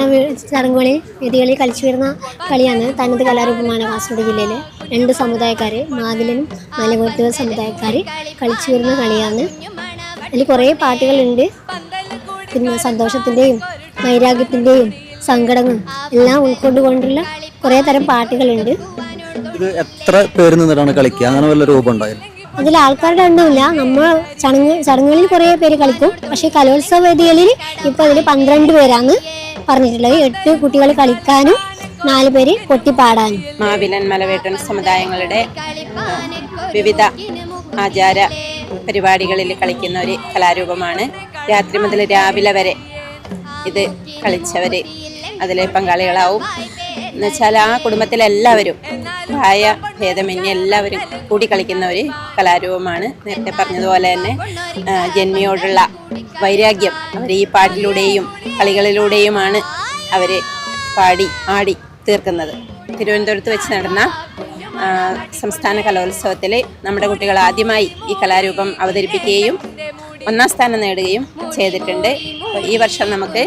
ചടങ്ങുകളിൽ വേദികളിൽ കളിച്ചു വരുന്ന കളിയാണ്. തനത് കലാരൂപമാണ് കാസർഗോഡ് ജില്ലയിലെ 2 സമുദായക്കാർ, മാവിലനും മലവേട്ടുവൻ സമുദായക്കാർ കളിച്ചു വരുന്ന കളിയാണ്. അതിൽ കുറേ പാട്ടുകളുണ്ട്. പിന്നെ സന്തോഷത്തിൻ്റെയും വൈരാഗ്യത്തിൻ്റെയും സങ്കടങ്ങളും എല്ലാം ഉൾക്കൊണ്ടുകൊണ്ടുള്ള കുറേ തരം പാട്ടുകളുണ്ട്. ഇത് എത്ര പേര് നിന്നിട്ടാണ് കളിക്കുക? അങ്ങനെ വല്ല രൂപം ഉണ്ടായിരുന്നു? അതിൽ ആൾക്കാരുടെ എണ്ണമില്ല. നമ്മൾ ചടങ്ങുകളിൽ കുറേ പേര് കളിക്കും. പക്ഷേ കലോത്സവ വേദികളിൽ ഇപ്പോൾ അതിൽ 12 പേരാണ് പറഞ്ഞിട്ടുള്ളത്. 8 കുട്ടികൾ കളിക്കാനും 4 പേര് കൊട്ടിപ്പാടാനും. മാവിലൻ മലവേട്ടൻ സമുദായങ്ങളുടെ വിവിധ ആചാര പരിപാടികളിൽ കളിക്കുന്ന ഒരു കലാരൂപമാണ്. രാത്രി മുതൽ രാവിലെ വരെ ഇത് കളിച്ചവർ അതിൽ പങ്കാളികളാവും. എന്നുവെച്ചാൽ ആ കുടുംബത്തിലെല്ലാവരും പ്രായ ഭേദമന്യേ എല്ലാവരും കൂടി കളിക്കുന്ന ഒരു കലാരൂപമാണ്. നേരത്തെ പറഞ്ഞതുപോലെ തന്നെ ജന്മിയോടുള്ള വൈരാഗ്യം അവർ ഈ പാട്ടിലൂടെയും കളികളിലൂടെയുമാണ് അവർ പാടി ആടി തീർക്കുന്നത്. തിരുവനന്തപുരത്ത് വെച്ച് നടന്ന സംസ്ഥാന കലോത്സവത്തിൽ നമ്മുടെ കുട്ടികൾ ആദ്യമായി ഈ കലാരൂപം അവതരിപ്പിക്കുകയും 1ാം സ്ഥാനം നേടുകയും ചെയ്തിട്ടുണ്ട്. ഈ വർഷം നമുക്ക്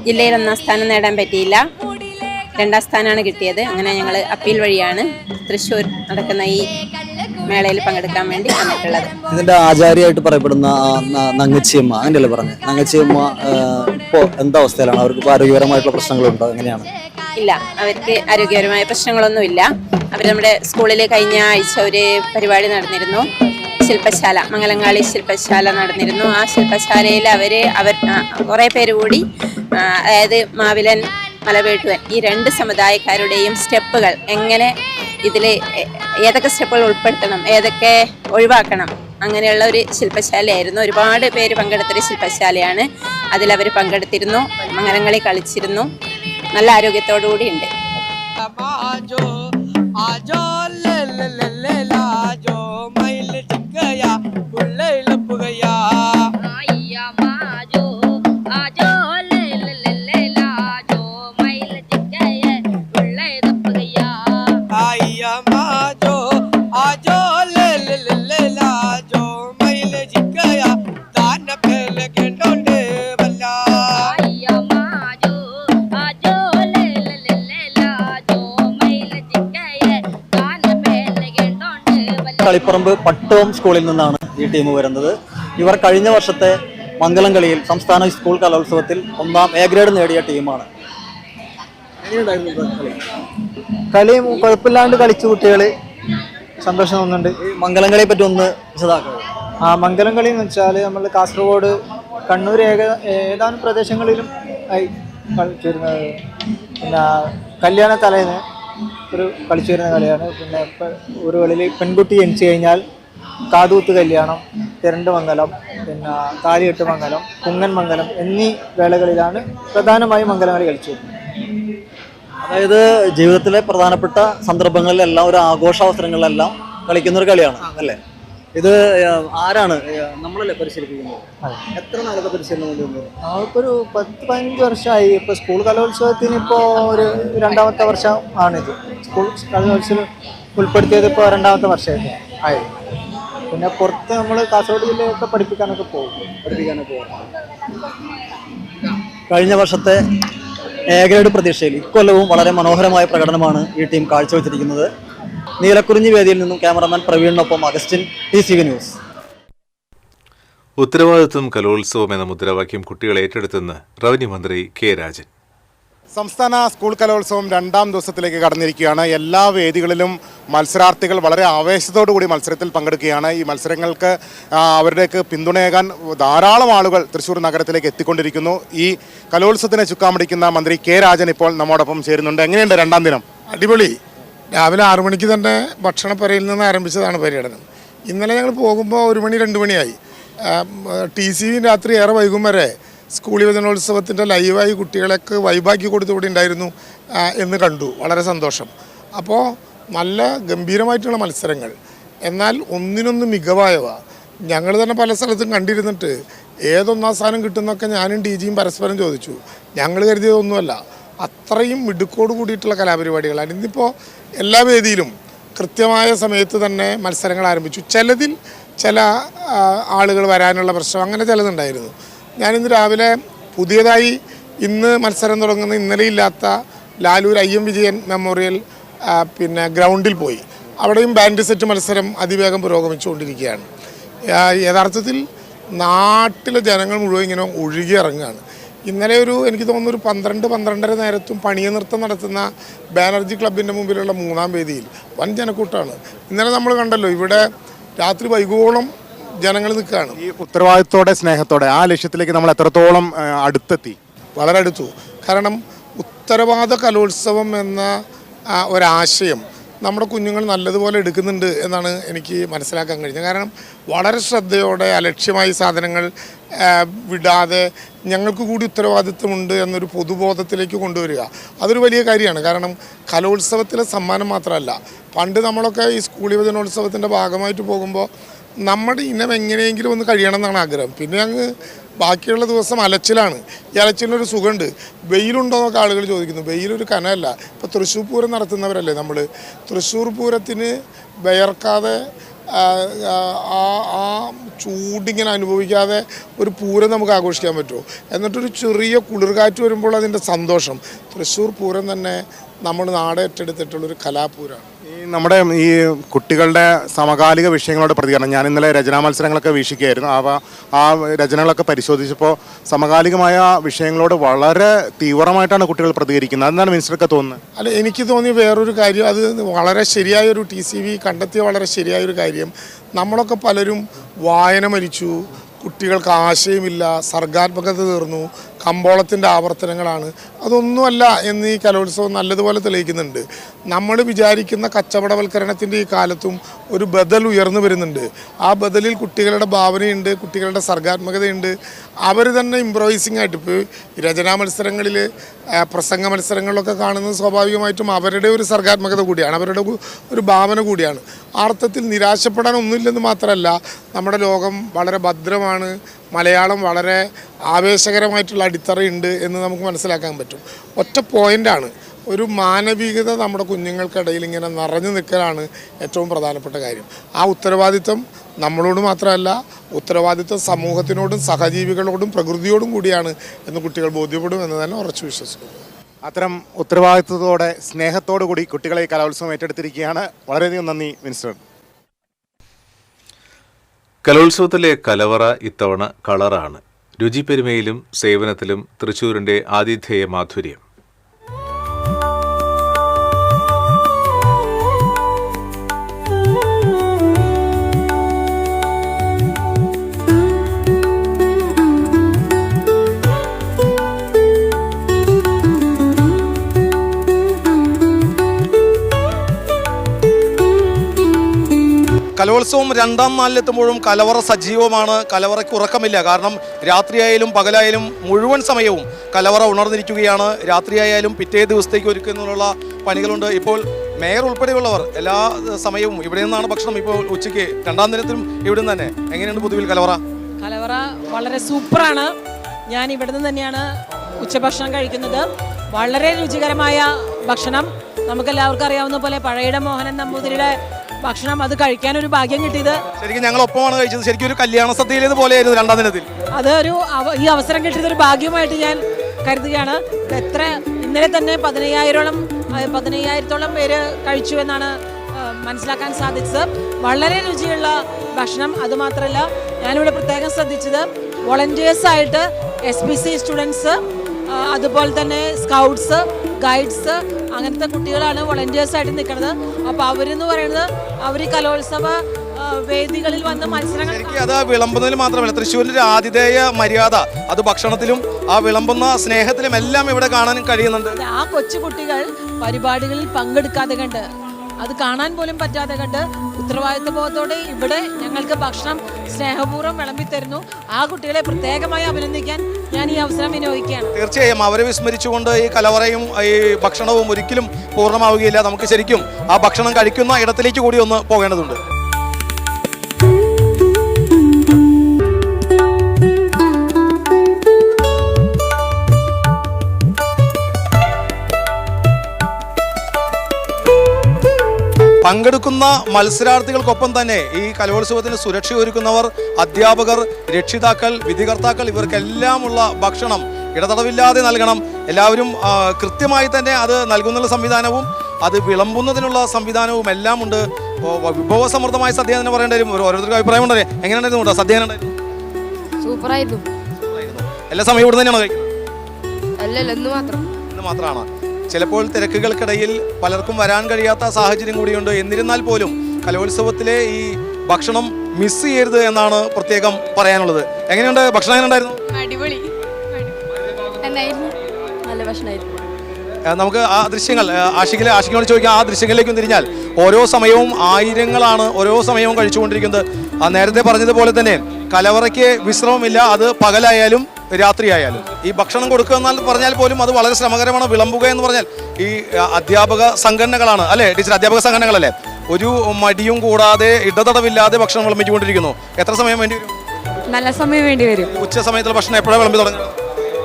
ജില്ലയിൽ 1ാം സ്ഥാനം നേടാൻ പറ്റിയില്ല, 2ാം സ്ഥാനമാണ് കിട്ടിയത്. അങ്ങനെ ഞങ്ങൾ അപ്പീൽ വഴിയാണ് തൃശ്ശൂർ നടക്കുന്ന ഈ മേളയിൽ പങ്കെടുക്കാൻ വേണ്ടി വന്നിട്ടുള്ളത്. ഇതിന്റെ ആചാര്യമായിട്ട് പറയപ്പെടുന്ന നങ്ങച്ചിയമ്മ, അങ്ങനെയല്ലേ പറഞ്ഞത്? നങ്ങച്ചിയമ്മ ഇപ്പോൾ എന്താ അവസ്ഥയിലാണ്? അവർക്ക് ആരോഗ്യപരമായിട്ടുള്ള പ്രശ്നങ്ങളുണ്ടോ? എങ്ങനെയാണ്? ഇല്ല, അവർക്ക് ആരോഗ്യപരമായ പ്രശ്നങ്ങളൊന്നുമില്ല. അവർ നമ്മുടെ സ്കൂളിൽ കഴിഞ്ഞ ആഴ്ച ഒരു പരിപാടി നടന്നിരുന്നു, ശില്പശാല, മംഗലങ്കാളി ശില്പശാല നടന്നിരുന്നു. ആ ശില്പശാലയിൽ അവർ കുറേ പേര് കൂടി, അതായത് മാവിലൻ, മലവേട്ടുവൻ, ഈ 2 സമുദായക്കാരുടെയും സ്റ്റെപ്പുകൾ എങ്ങനെ ഇതിൽ ഏതൊക്കെ സ്റ്റെപ്പുകൾ ഉൾപ്പെടുത്തണം, ഏതൊക്കെ ഒഴിവാക്കണം, അങ്ങനെയുള്ള ഒരു ശില്പശാലയായിരുന്നു. ഒരുപാട് പേര് പങ്കെടുത്തൊരു ശില്പശാലയാണ്. അതിലവർ പങ്കെടുത്തിരുന്നു, മംഗലംകളി കളിച്ചിരുന്നു, നല്ല ആരോഗ്യത്തോടു കൂടി ഉണ്ട്. കളിപ്പറമ്പ് പട്ടോം സ്കൂളിൽ നിന്നാണ് ഈ ടീം വരുന്നത്. ഇവർ കഴിഞ്ഞ വർഷത്തെ മംഗലം കളിയിൽ സംസ്ഥാന സ്കൂൾ കലോത്സവത്തിൽ 1ാം A ഗ്രേഡ് നേടിയ ടീമാണ്. കളി കുഴപ്പമില്ലാണ്ട് കളിച്ചു, കുട്ടികൾ സന്തോഷം തോന്നുന്നുണ്ട്. മംഗലം കളിയെ പറ്റി ഒന്ന് വിശദമാക്കുക. മംഗലം കളി എന്ന് വെച്ചാൽ നമ്മൾ കാസർഗോഡ്, കണ്ണൂർ ഏതാനും പ്രദേശങ്ങളിലും ആയി കളിച്ചിരുന്നത്. പിന്നെ കല്യാണ തലേന്ന് കളിച്ചു വരുന്ന കളിയാണ്. പിന്നെ ഒരു കളിയിൽ പെൺകുട്ടി ജനിച്ചു കഴിഞ്ഞാൽ കാതൂത്ത് കല്യാണം, തിരണ്ട് മംഗലം, പിന്നെ താലികെട്ട് മംഗലം, കുങ്ങൻ മംഗലം എന്നീ വേളകളിലാണ് പ്രധാനമായും മംഗലം കളി കളിച്ചു വരുന്നത്. അതായത് ജീവിതത്തിലെ പ്രധാനപ്പെട്ട സന്ദർഭങ്ങളിലെല്ലാം, ഒരു ആഘോഷാവസരങ്ങളിലെല്ലാം കളിക്കുന്ന ഒരു കളിയാണ് അല്ലേ? ഇത് ആരാണ് നമ്മളല്ലേ പരിശീലിപ്പിക്കുന്നത്? എത്ര നാളത്തെ പരിശീലനം കൊണ്ടുവന്നത്? ഇപ്പോൾ ഒരു 10-15 വർഷമായി. ഇപ്പോൾ സ്കൂൾ കലോത്സവത്തിന് ഇപ്പോൾ ഒരു 2ാമത്തെ വർഷം ആണിത്. സ്കൂൾ കലോത്സവം ഉൾപ്പെടുത്തിയത് ഇപ്പോൾ 2ാമത്തെ വർഷമായിട്ട് ആയി. പിന്നെ പുറത്ത് നമ്മൾ കാസർഗോഡ് ജില്ലയൊക്കെ പഠിപ്പിക്കാനൊക്കെ പോകും. കഴിഞ്ഞ വർഷത്തെ A ഗ്രേഡ് പ്രതീക്ഷയിൽ ഇക്കൊല്ലവും വളരെ മനോഹരമായ പ്രകടനമാണ് ഈ ടീം കാഴ്ചവെച്ചിരിക്കുന്നത്. നീലക്കുറിഞ്ഞി വേദിയിൽ നിന്നും ക്യാമറമാൻ പ്രവീണിനൊപ്പം അഗസ്റ്റിൻ, TCV ന്യൂസ്. ഉത്തരവാദിത്വം കലോത്സവം എന്ന മുദ്രാവാക്യം കുട്ടികൾ ഏറ്റെടുത്തെന്ന് റവന്യൂ മന്ത്രി കെ രാജൻ. സംസ്ഥാന സ്കൂൾ കലോത്സവം 2ാം ദിവസത്തിലേക്ക് കടന്നിരിക്കുകയാണ്. എല്ലാ വേദികളിലും മത്സരാർത്ഥികൾ വളരെ ആവേശത്തോടു കൂടി മത്സരത്തിൽ പങ്കെടുക്കുകയാണ്. ഈ മത്സരങ്ങൾക്ക് അവരുടേക്ക് പിന്തുണയേകാൻ ധാരാളം ആളുകൾ തൃശ്ശൂർ നഗരത്തിലേക്ക് എത്തിക്കൊണ്ടിരിക്കുന്നു. ഈ കലോത്സവത്തിനെ ചുക്കാമിടിക്കുന്ന മന്ത്രി കെ രാജൻ ഇപ്പോൾ നമ്മോടൊപ്പം ചേരുന്നുണ്ട്. എങ്ങനെയുണ്ട് 2ാം ദിനം? അടിപൊളി. രാവിലെ 6 മണിക്ക് തന്നെ ഭക്ഷണപ്പുരയിൽ നിന്ന് ആരംഭിച്ചതാണ് പര്യടനം. ഇന്നലെ ഞങ്ങൾ പോകുമ്പോൾ 1 മണി 2 മണിയായി. TCV രാത്രി ഏറെ വൈകും വരെ സ്കൂൾ യുവജനോത്സവത്തിൻ്റെ ലൈവായി കുട്ടികളൊക്കെ വൈബാക്കി കൊടുത്തുകൂടി ഉണ്ടായിരുന്നു എന്ന് കണ്ടു. വളരെ സന്തോഷം. അപ്പോൾ നല്ല ഗംഭീരമായിട്ടുള്ള മത്സരങ്ങൾ, എന്നാൽ ഒന്നിനൊന്ന് മികവായവ. ഞങ്ങൾ തന്നെ പല സ്ഥലത്തും കണ്ടിരുന്നിട്ട് ഏതൊന്നാം സ്ഥാനം കിട്ടുന്നൊക്കെ ഞാനും DGയും പരസ്പരം ചോദിച്ചു. ഞങ്ങൾ കരുതിയതൊന്നുമല്ല, അത്രയും മിടുക്കോട് കൂടിയിട്ടുള്ള കലാപരിപാടികളാണ്. ഇന്നിപ്പോൾ എല്ലാ വേദിയിലും കൃത്യമായ സമയത്ത് തന്നെ മത്സരങ്ങൾ ആരംഭിച്ചു. ചിലതിൽ ചില ആളുകൾ വരാനുള്ള പ്രശ്നം അങ്ങനെ ചിലതുണ്ടായിരുന്നു. ഞാനിന്ന് രാവിലെ പുതിയതായി ഇന്ന് മത്സരം തുടങ്ങുന്ന ഇന്നലെ ഇല്ലാത്ത ലാലൂർ IM വിജയൻ മെമ്മോറിയൽ ഗ്രൗണ്ടിൽ പോയി. അവിടെയും ബാൻഡ് സെറ്റ് മത്സരം അതിവേഗം പുരോഗമിച്ചുകൊണ്ടിരിക്കുകയാണ്. യഥാർത്ഥത്തിൽ നാട്ടിലെ ജനങ്ങൾ മുഴുവൻ ഇങ്ങനെ ഒഴുകി ഇറങ്ങുകയാണ്. ഇന്നലെ എനിക്ക് തോന്നുന്നു ഒരു 12-12:30 നേരത്തും പണിയ നൃത്തം നടത്തുന്ന ബാനർജി ക്ലബിൻ്റെ മുമ്പിലുള്ള 3ാം വേദിയിൽ വൻ ജനക്കൂട്ടമാണ്. ഇന്നലെ നമ്മൾ കണ്ടല്ലോ, ഇവിടെ രാത്രി വൈകുവോളം ജനങ്ങൾ നിൽക്കുകയാണ്. ഈ ഉത്തരവാദിത്തോടെ, സ്നേഹത്തോടെ ആ ലക്ഷ്യത്തിലേക്ക് നമ്മൾ എത്രത്തോളം അടുത്തെത്തി? വളരെ അടുത്തു. കാരണം ഉത്തരവാദ കലോത്സവം എന്ന ഒരാശയം നമ്മുടെ കുഞ്ഞുങ്ങൾ നല്ലതുപോലെ എടുക്കുന്നുണ്ട് എന്നാണ് എനിക്ക് മനസ്സിലാക്കാൻ കഴിഞ്ഞത്. കാരണം വളരെ ശ്രദ്ധയോടെ അലക്ഷ്യമായി സാധനങ്ങൾ വിടാതെ ഞങ്ങൾക്ക് കൂടി ഉത്തരവാദിത്വമുണ്ട് എന്നൊരു പൊതുബോധത്തിലേക്ക് കൊണ്ടുവരിക, അതൊരു വലിയ കാര്യമാണ്. കാരണം കലോത്സവത്തിലെ സമ്മാനം മാത്രമല്ല, പണ്ട് നമ്മളൊക്കെ ഈ സ്കൂൾ യുവജനോത്സവത്തിൻ്റെ ഭാഗമായിട്ട് പോകുമ്പോൾ നമ്മുടെ ഇനം എങ്ങനെയെങ്കിലും ഒന്ന് കഴിയണം എന്നാണ് ആഗ്രഹം. പിന്നെ അങ്ങ് ബാക്കിയുള്ള ദിവസം അലച്ചിലാണ്. ഈ അലച്ചിലൊരു സുഖമുണ്ട്. വെയിലുണ്ടോ എന്നൊക്കെ ആളുകൾ ചോദിക്കുന്നു. വെയിലൊരു കനമല്ല. ഇപ്പോൾ തൃശ്ശൂർ പൂരം നടത്തുന്നവരല്ലേ നമ്മൾ. തൃശ്ശൂർ പൂരത്തിന് വിയർക്കാതെ ആ ചൂടിങ്ങനെ അനുഭവിക്കാതെ ഒരു പൂരം നമുക്ക് ആഘോഷിക്കാൻ പറ്റുമോ? എന്നിട്ടൊരു ചെറിയ കുളിർകാറ്റ് വരുമ്പോൾ അതിൻ്റെ സന്തോഷം. തൃശ്ശൂർ പൂരം തന്നെ നമ്മൾ നാട് ഏറ്റെടുത്തിട്ടുള്ളൊരു കലാപൂരമാണ്. നമ്മുടെ ഈ കുട്ടികളുടെ സമകാലിക വിഷയങ്ങളോട് പ്രതികരണം, ഞാൻ ഇന്നലെ രചനാ മത്സരങ്ങളൊക്കെ വീക്ഷിക്കുകയായിരുന്നു. ആ രചനകളൊക്കെ പരിശോധിച്ചപ്പോൾ സമകാലികമായ വിഷയങ്ങളോട് വളരെ തീവ്രമായിട്ടാണ് കുട്ടികൾ പ്രതികരിക്കുന്നത്. അതെന്താണ് മിനിസ്റ്റർക്ക് തോന്നുന്നത്? അല്ല, എനിക്ക് തോന്നിയ വേറൊരു കാര്യം, അത് വളരെ ശരിയായൊരു TCV കണ്ടെത്തിയ വളരെ ശരിയായൊരു കാര്യം, നമ്മളൊക്കെ പലരും വായന മരിച്ചു, കുട്ടികൾക്ക് ആശയമില്ല, സർഗാത്മകത തീർന്നു, കമ്പോളത്തിൻ്റെ ആവർത്തനങ്ങളാണ്. അതൊന്നുമല്ല എന്ന് ഈ കലോത്സവം നല്ലതുപോലെ തെളിയിക്കുന്നുണ്ട്. നമ്മൾ വിചാരിക്കുന്ന കച്ചവടവൽക്കരണത്തിൻ്റെ ഈ കാലത്തും ഒരു ബദൽ ഉയർന്നു വരുന്നുണ്ട്. ആ ബദലിൽ കുട്ടികളുടെ ഭാവനയുണ്ട്, കുട്ടികളുടെ സർഗാത്മകതയുണ്ട്. അവർ തന്നെ ഇംപ്രവൈസിംഗ് ആയിട്ട് ഇപ്പോൾ രചനാ മത്സരങ്ങളിൽ, പ്രസംഗ മത്സരങ്ങളിലൊക്കെ കാണുന്നത് സ്വാഭാവികമായിട്ടും അവരുടെ ഒരു സർഗാത്മകത കൂടിയാണ്, അവരുടെ ഒരു ഭാവന കൂടിയാണ്. ആ അർത്ഥത്തിൽ നിരാശപ്പെടാൻ ഒന്നുമില്ലെന്ന് മാത്രമല്ല, നമ്മുടെ ലോകം വളരെ ഭദ്രമാണ്, മലയാളം വളരെ ആവേശകരമായിട്ടുള്ള അടിത്തറയുണ്ട് എന്ന് നമുക്ക് മനസ്സിലാക്കാൻ പറ്റും. ഒറ്റ പോയിൻ്റാണ്, ഒരു മാനവികത നമ്മുടെ കുഞ്ഞുങ്ങൾക്കിടയിൽ ഇങ്ങനെ നിറഞ്ഞു നിൽക്കലാണ് ഏറ്റവും പ്രധാനപ്പെട്ട കാര്യം. ആ ഉത്തരവാദിത്വം നമ്മളോട് മാത്രമല്ല, ഉത്തരവാദിത്വം സമൂഹത്തിനോടും സഹജീവികളോടും പ്രകൃതിയോടും കൂടിയാണ് എന്ന് കുട്ടികൾ ബോധ്യപ്പെടും എന്ന് തന്നെ ഉറച്ചു വിശ്വസിക്കുന്നു. അത്തരം ഉത്തരവാദിത്വത്തോടെ സ്നേഹത്തോടു കൂടി കുട്ടികളെ ഈ കലോത്സവം ഏറ്റെടുത്തിരിക്കുകയാണ്. വളരെയധികം നന്ദി മിനിസ്റ്റർ. കലോത്സവത്തിലെ കലവറ ഇത്തവണ കളറാണ്. രുചിപ്പെരുമയിലും സേവനത്തിലും തൃശ്ശൂരിൻ്റെ ആതിഥേയ മാധുര്യം. കലോത്സവം രണ്ടാം നാലിലെത്തുമ്പോഴും കലവറ സജീവമാണ്. കലവറയ്ക്ക് ഉറക്കമില്ല. കാരണം രാത്രിയായാലും പകലായാലും മുഴുവൻ സമയവും കലവറ ഉണർന്നിരിക്കുകയാണ്. രാത്രിയായാലും പിറ്റേ ദിവസത്തേക്ക് ഒരുക്കുന്നതിനുള്ള പണികളുണ്ട്. ഇപ്പോൾ മേയർ ഉൾപ്പെടെയുള്ളവർ എല്ലാ സമയവും ഇവിടെ നിന്നാണ് ഭക്ഷണം. ഇപ്പോൾ ഉച്ചയ്ക്ക് രണ്ടാം ദിനത്തിലും ഇവിടെ നിന്ന് തന്നെ. എങ്ങനെയുണ്ട് പൊതുവിൽ കലവറ? കലവറ വളരെ സൂപ്പറാണ്. ഞാൻ ഇവിടെ നിന്ന് തന്നെയാണ് ഉച്ചഭക്ഷണം കഴിക്കുന്നത്. വളരെ രുചികരമായ ഭക്ഷണം. നമുക്കെല്ലാവർക്കും അറിയാവുന്ന പോലെ പഴയുടെ മോഹനൻ നമ്പൂതിരിയുടെ ഭക്ഷണം, അത് കഴിക്കാനൊരു ഭാഗ്യം കിട്ടിയത്. ശരിക്കും ഞങ്ങൾ ഒപ്പമാണ് കഴിച്ചത്. ശരിക്കും ഒരു കല്യാണ സദ്യയിലേതുപോലെയായിരുന്നു രണ്ടാം ദിനത്തിൽ. അതൊരു ഈ അവസരം കിട്ടിയതൊരു ഭാഗ്യമായിട്ട് ഞാൻ കരുതുകയാണ്. ഇന്നലെ തന്നെ 15,000-ഓളം പേര് കഴിച്ചു എന്നാണ് മനസ്സിലാക്കാൻ സാധിച്ചത്. വളരെ രുചിയുള്ള ഭക്ഷണം. അതുമാത്രമല്ല, ഞാനിവിടെ പ്രത്യേകം ശ്രദ്ധിച്ചത് വോളണ്ടിയേഴ്സായിട്ട് SPC സ്റ്റുഡൻസ്, അതുപോലെ തന്നെ സ്കൗട്ട്സ്, ഗൈഡ്സ്, അങ്ങനത്തെ കുട്ടികളാണ് വോളണ്ടിയേഴ്സായിട്ട് നിൽക്കുന്നത്. അപ്പോൾ അവരെന്ന് പറയുന്നത് അവർ കലോത്സവ വേദികളിൽ വന്ന് മത്സരങ്ങൾ, അത് വിളമ്പുന്നതിൽ മാത്രമല്ല, തൃശ്ശൂരിൻ്റെ ആതിഥേയ മര്യാദ അത് ഭക്ഷണത്തിലും ആ വിളമ്പുന്ന സ്നേഹത്തിലും എല്ലാം ഇവിടെ കാണാൻ കഴിയുന്നുണ്ട്. ആ കൊച്ചു കുട്ടികൾ പരിപാടികളിൽ പങ്കെടുക്കാതെ കണ്ട്, അത് കാണാൻ പോലും പറ്റാതെ കണ്ട് ഉത്തരവാദിത്വ ബോധത്തോടെ ഇവിടെ ഞങ്ങൾക്ക് ഭക്ഷണം സ്നേഹപൂർവ്വം വിളമ്പിത്തരുന്നു. ആ കുട്ടികളെ പ്രത്യേകമായി അഭിനന്ദിക്കാൻ ഞാൻ ഈ അവസരം വിനിയോഗിക്കുകയാണ്. തീർച്ചയായും അവരെ വിസ്മരിച്ചുകൊണ്ട് ഈ കലവറയും ഈ ഭക്ഷണവും ഒരിക്കലും പൂർണ്ണമാവുകയില്ല. നമുക്ക് ശരിക്കും ആ ഭക്ഷണം കഴിക്കുന്ന ഇടത്തിലേക്ക് കൂടി ഒന്ന് പോകേണ്ടതുണ്ട്. പങ്കെടുക്കുന്ന മത്സരാർത്ഥികൾക്കൊപ്പം തന്നെ ഈ കലോത്സവത്തിന് സുരക്ഷ ഒരുക്കുന്നവർ, അധ്യാപകർ, രക്ഷിതാക്കൾ, വിധികർത്താക്കൾ, ഇവർക്കെല്ലാമുള്ള ഭക്ഷണം ഇടതടവില്ലാതെ നൽകണം. എല്ലാവരും കൃത്യമായി തന്നെ അത് നൽകുന്നുള്ള സംവിധാനവും അത് വിളമ്പുന്നതിനുള്ള സംവിധാനവും എല്ലാം ഉണ്ട്. വിഭവസമൃദ്ധമായ സദ്യ എന്ന് പറയേണ്ടി വരും. ഓരോരുത്തർക്ക് അഭിപ്രായം ഉണ്ടല്ലേ? എങ്ങനെയുണ്ടായിരുന്നു സദ്യ? സൂപ്പറായിരുന്നു. എല്ലാ സമയവും ഇവിടെ തന്നെയാണോ കഴിക്കുന്നത്? അല്ലല്ല, ഇന്ന് മാത്രമാണ്. ചിലപ്പോൾ തിരക്കുകൾക്കിടയിൽ പലർക്കും വരാൻ കഴിയാത്ത സാഹചര്യം കൂടിയുണ്ട്. എന്നിരുന്നാൽ പോലും കലോത്സവത്തിലെ ഈ ഭക്ഷണം മിസ് ചെയ്യരുത് എന്നാണ് പ്രത്യേകം പറയാനുള്ളത്. എങ്ങനെയുണ്ട് ഭക്ഷണം? എങ്ങനെയുണ്ടായിരുന്നു? അടിപൊളി, നല്ല ഭക്ഷണമായിരുന്നു. നമുക്ക് ആ ദൃശ്യങ്ങൾ ആഷിഖിനോട് ചോദിക്കാം. ആ ദൃശ്യങ്ങളിലേക്കും തിരിഞ്ഞാൽ ഓരോ സമയവും ആയിരങ്ങളാണ് ഓരോ സമയവും കഴിച്ചുകൊണ്ടിരിക്കുന്നത്. നേരത്തെ പറഞ്ഞതുപോലെ തന്നെ കലവറയ്ക്ക് വിശ്രമമില്ല. അത് പകലായാലും രാത്രിയായാലും ഈ ഭക്ഷണം കൊടുക്കുക എന്നാൽ പറഞ്ഞാൽ പോലും അത് വളരെ ശ്രമകരമാണ്. വിളമ്പുക എന്ന് പറഞ്ഞാൽ ഈ അധ്യാപക സംഘടനകളാണ് അല്ലേ ടീച്ചർ? അധ്യാപക സംഘടനകളല്ലേ ഒരു മടിയും കൂടാതെ ഇടതടവില്ലാതെ ഭക്ഷണം വിളമ്പിച്ചുകൊണ്ടിരിക്കുന്നു. എത്ര സമയം വേണ്ടി വരും? നല്ല സമയം വേണ്ടി വരും. ഉച്ച സമയത്തുള്ള ഭക്ഷണം എപ്പോഴാണ് വിളമ്പി തുടങ്ങുന്നത്?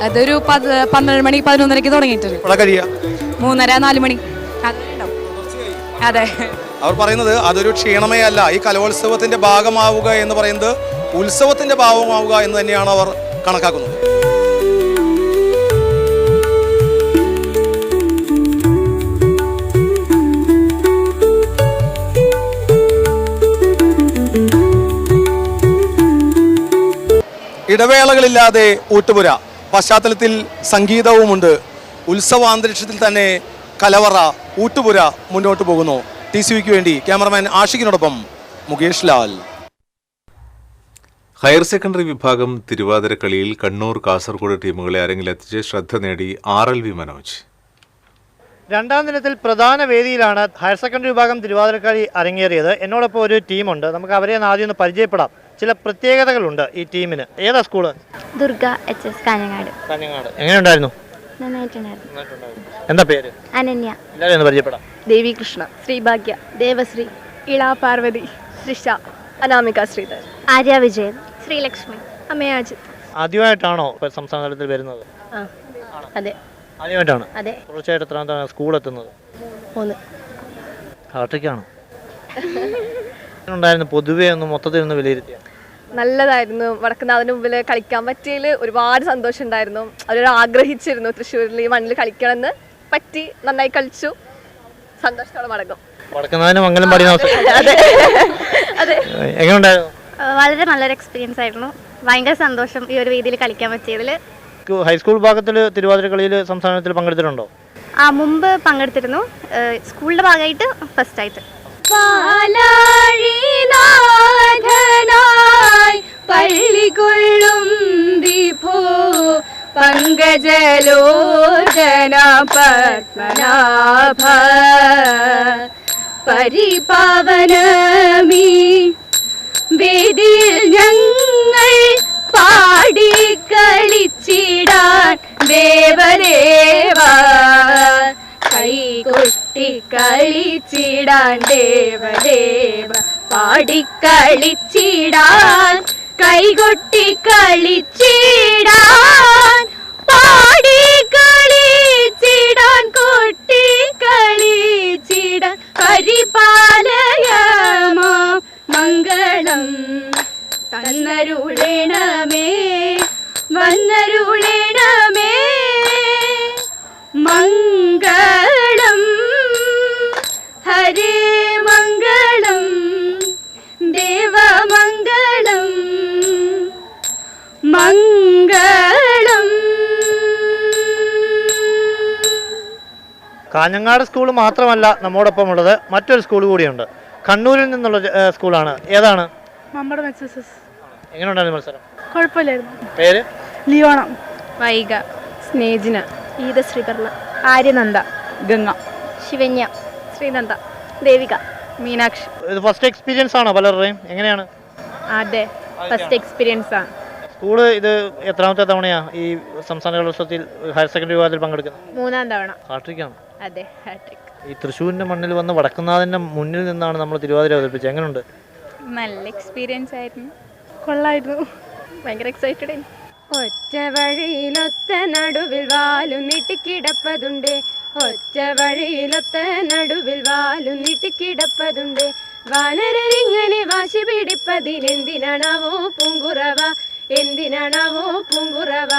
അതൊരു 12 മണി 11:30 തുടങ്ങിയിട്ടുണ്ട്. എപ്പോഴാണ് കഴിയുക? 3:30-4 മണി. അതെ. അവർ പറയുന്നത് അതൊരു ക്ഷീണമേ അല്ല, ഈ കലോത്സവത്തിന്റെ ഭാഗമാവുക എന്ന് പറയുന്നത് ഉത്സവത്തിന്റെ ഭാഗമാവുക എന്ന് തന്നെയാണ് അവർ കണക്കാക്കുന്നത്. ഇടവേളകളില്ലാതെ ഊട്ടുപുര, പശ്ചാത്തലത്തിൽ സംഗീതവുമുണ്ട്. ഉത്സവാന്തരീക്ഷത്തിൽ തന്നെ കലവറ, ഊട്ടുപുര മുന്നോട്ട് പോകുന്നു. TCVക്ക് വേണ്ടി ക്യാമറമാൻ ആഷിഖിനോടൊപ്പം മുകേഷ് ലാൽ. ഹയർ സെക്കൻഡറി വിഭാഗം തിരുവാതിരക്കളിയിൽ കണ്ണൂർ കാസർഗോഡ് ടീമുകളെ അരങ്ങിലെത്തിച്ച് ശ്രദ്ധ നേടി RLV മനോജ്. രണ്ടാം ദിനത്തിൽ പ്രധാന വേദിയിലാണ് ഹയർ സെക്കൻഡറി വിഭാഗം തിരുവാതിരക്കളി അരങ്ങേറിയത്. എന്നോടൊപ്പം ഒരു ടീമുണ്ട്, നമുക്ക് അവരെ ആദ്യം ഒന്ന് പരിചയപ്പെടാം. ചില പ്രത്യേകതകളുണ്ട് ഈ ടീമിന്. ഏതാ സ്കൂള്? ദുർഗ HS കാഞ്ഞങ്ങാട്. എങ്ങനെയുണ്ടായിരുന്നു? നന്നായിട്ടുണ്ടായിരുന്നു. എന്താ പേര്? അനന്യ. എല്ലാവരും ഒന്ന് പരിചയപ്പെടാം. ദേവി കൃഷ്ണ, ശ്രീഭാഗ്യ, ദേവശ്രീ, ഇള പാർവതി, ശ്രിഷ, അനാമിക ശ്രീധർ, ആര്യ വിജയൻ, ശ്രീലക്ഷ്മി, അമയാജിത്ത്. ആദ്യമായിട്ടാണോ സംസ്ഥാന തലത്തിൽ വരുന്നത്? അതെ, ആദ്യമായിട്ടാണ്. അതെ. തുടർച്ചയായിട്ട് എത്രാമത്താണ് സ്കൂൾ എത്തുന്നത്? 3. ഹാട്രിക്കാണോ? ഉണ്ടായിരുന്നു പൊതുവെ ഒന്ന് മൊത്തത്തിൽ ഒന്ന് വിലയിരുത്തിയ? നല്ലതായിരുന്നു. വടക്കുന്നാഥിന് മുമ്പിൽ കളിക്കാൻ പറ്റിയതിൽ ഒരുപാട് സന്തോഷം ഉണ്ടായിരുന്നു. അവരൊരു ആഗ്രഹിച്ചിരുന്നു തൃശ്ശൂരിൽ ഈ മണ്ണിൽ കളിക്കണമെന്ന്. പറ്റി, നന്നായി കളിച്ചു, സന്തോഷത്തോടെ മടങ്ങും. വടക്കുന്നാഥിന് മംഗലം പാടിയ എങ്ങനെയുണ്ടായിരുന്നു? വളരെ നല്ലൊരു എക്സ്പീരിയൻസ് ആയിരുന്നു. ഭയങ്കര സന്തോഷം ഈ ഒരു വേദിയിൽ കളിക്കാൻ പറ്റിയതിൽ. ഹൈസ്കൂൾ വിഭാഗത്തിൽ തിരുവാതിരക്കളിയിൽ സംസ്ഥാനത്തിൽ പങ്കെടുത്തിട്ടുണ്ടോ? മുമ്പ് പങ്കെടുത്തിരുന്നു. സ്കൂളിന്റെ ഭാഗമായിട്ട് ഫസ്റ്റ് ആയിട്ട്. പള്ളികൊള്ളും വിഭോ പങ്കജലോചന പത്മനാഭ പരിപാവനമീ വേദിയിൽ ഞങ്ങൾ പാടി കളിച്ചിടാൻ ദേവദേവ കൈകൊട്ടി കളിച്ചിടാൻ ദേവദേവ പാടിക്കളിച്ചിടാൻ കൈകൊട്ടി കളിച്ചിടാൻ പാടിക്കളിച്ചിടാൻ കൊട്ടി കളിച്ചിടാൻ പരിപാലയമാ മംഗളം തന്നരുളേണമേ വന്നരുളേണമേ മംഗളം ഹരേ മംഗളം ദേവമംഗളം മംഗളം. കാഞ്ഞങ്ങാട് സ്കൂൾ മാത്രമല്ല നമ്മോടൊപ്പം ഉള്ളത്, മറ്റൊരു സ്കൂൾ കൂടിയുണ്ട്. കണ്ണൂരിൽ നിന്നുള്ള സ്കൂളാണ്. ഏതാണ്? എങ്ങനെയുണ്ടായിരുന്നു മത്സരം? കുഴപ്പമില്ലായിരുന്നു. പേര്? ലിയോണ, വൈഗ, സ്നേജിന, ഈദ ശ്രീകർണ, ആര്യനന്ദ, ഗംഗ, ശിവന്യ, ശ്രീനന്ദ, ദേവിക, മീനാക്ഷി. ഇത് ഫസ്റ്റ് എക്സ്പീരിയൻസ് ആണോ പലരുടെയും? എങ്ങനെയാണ്? അതെ, ഫസ്റ്റ് എക്സ്പീരിയൻസ് ആണ്. സ്കൂള് ഇത് എത്രാമത്തെ തവണയാ ഈ സംസ്ഥാന കലോത്സവത്തിൽ ഹയർ സെക്കൻഡറി വിഭാഗത്തിൽ പങ്കെടുക്കുന്നത്? 3ാം തവണ. ഹാട്രിക്കാണ്. അതെ, ഹാട്രിക്. ഈ തൃശ്ശൂരിന്റെ മണ്ണിൽ വന്ന് വടക്കുന്നാഥിന്റെ മുന്നിൽ നിന്നാണ് നമ്മൾ തിരുവാതിര അവതരിപ്പിച്ചത്. എങ്ങനെയുണ്ട്? നല്ല എക്സ്പീരിയൻസ് ആയിരുന്നു. കൊള്ളായിരുന്നു. ഭയങ്കര എക്സൈറ്റഡ് ആയിരുന്നു. ഒറ്റ വഴിയിലൊത്ത നടുവിൽ വാലു നീട്ടിക്കിടപ്പതുണ്ട്, ഒറ്റ വഴിയിലൊത്ത നടുവിൽ വാലു നീട്ടിക്കിടപ്പതുണ്ട്, വാനരരിങ്ങനെ വാശി പിടിപ്പതിനെന്തിനാണാവോ പൂങ്കുറവ, എന്തിനാണാവോ പൂങ്കുറവ,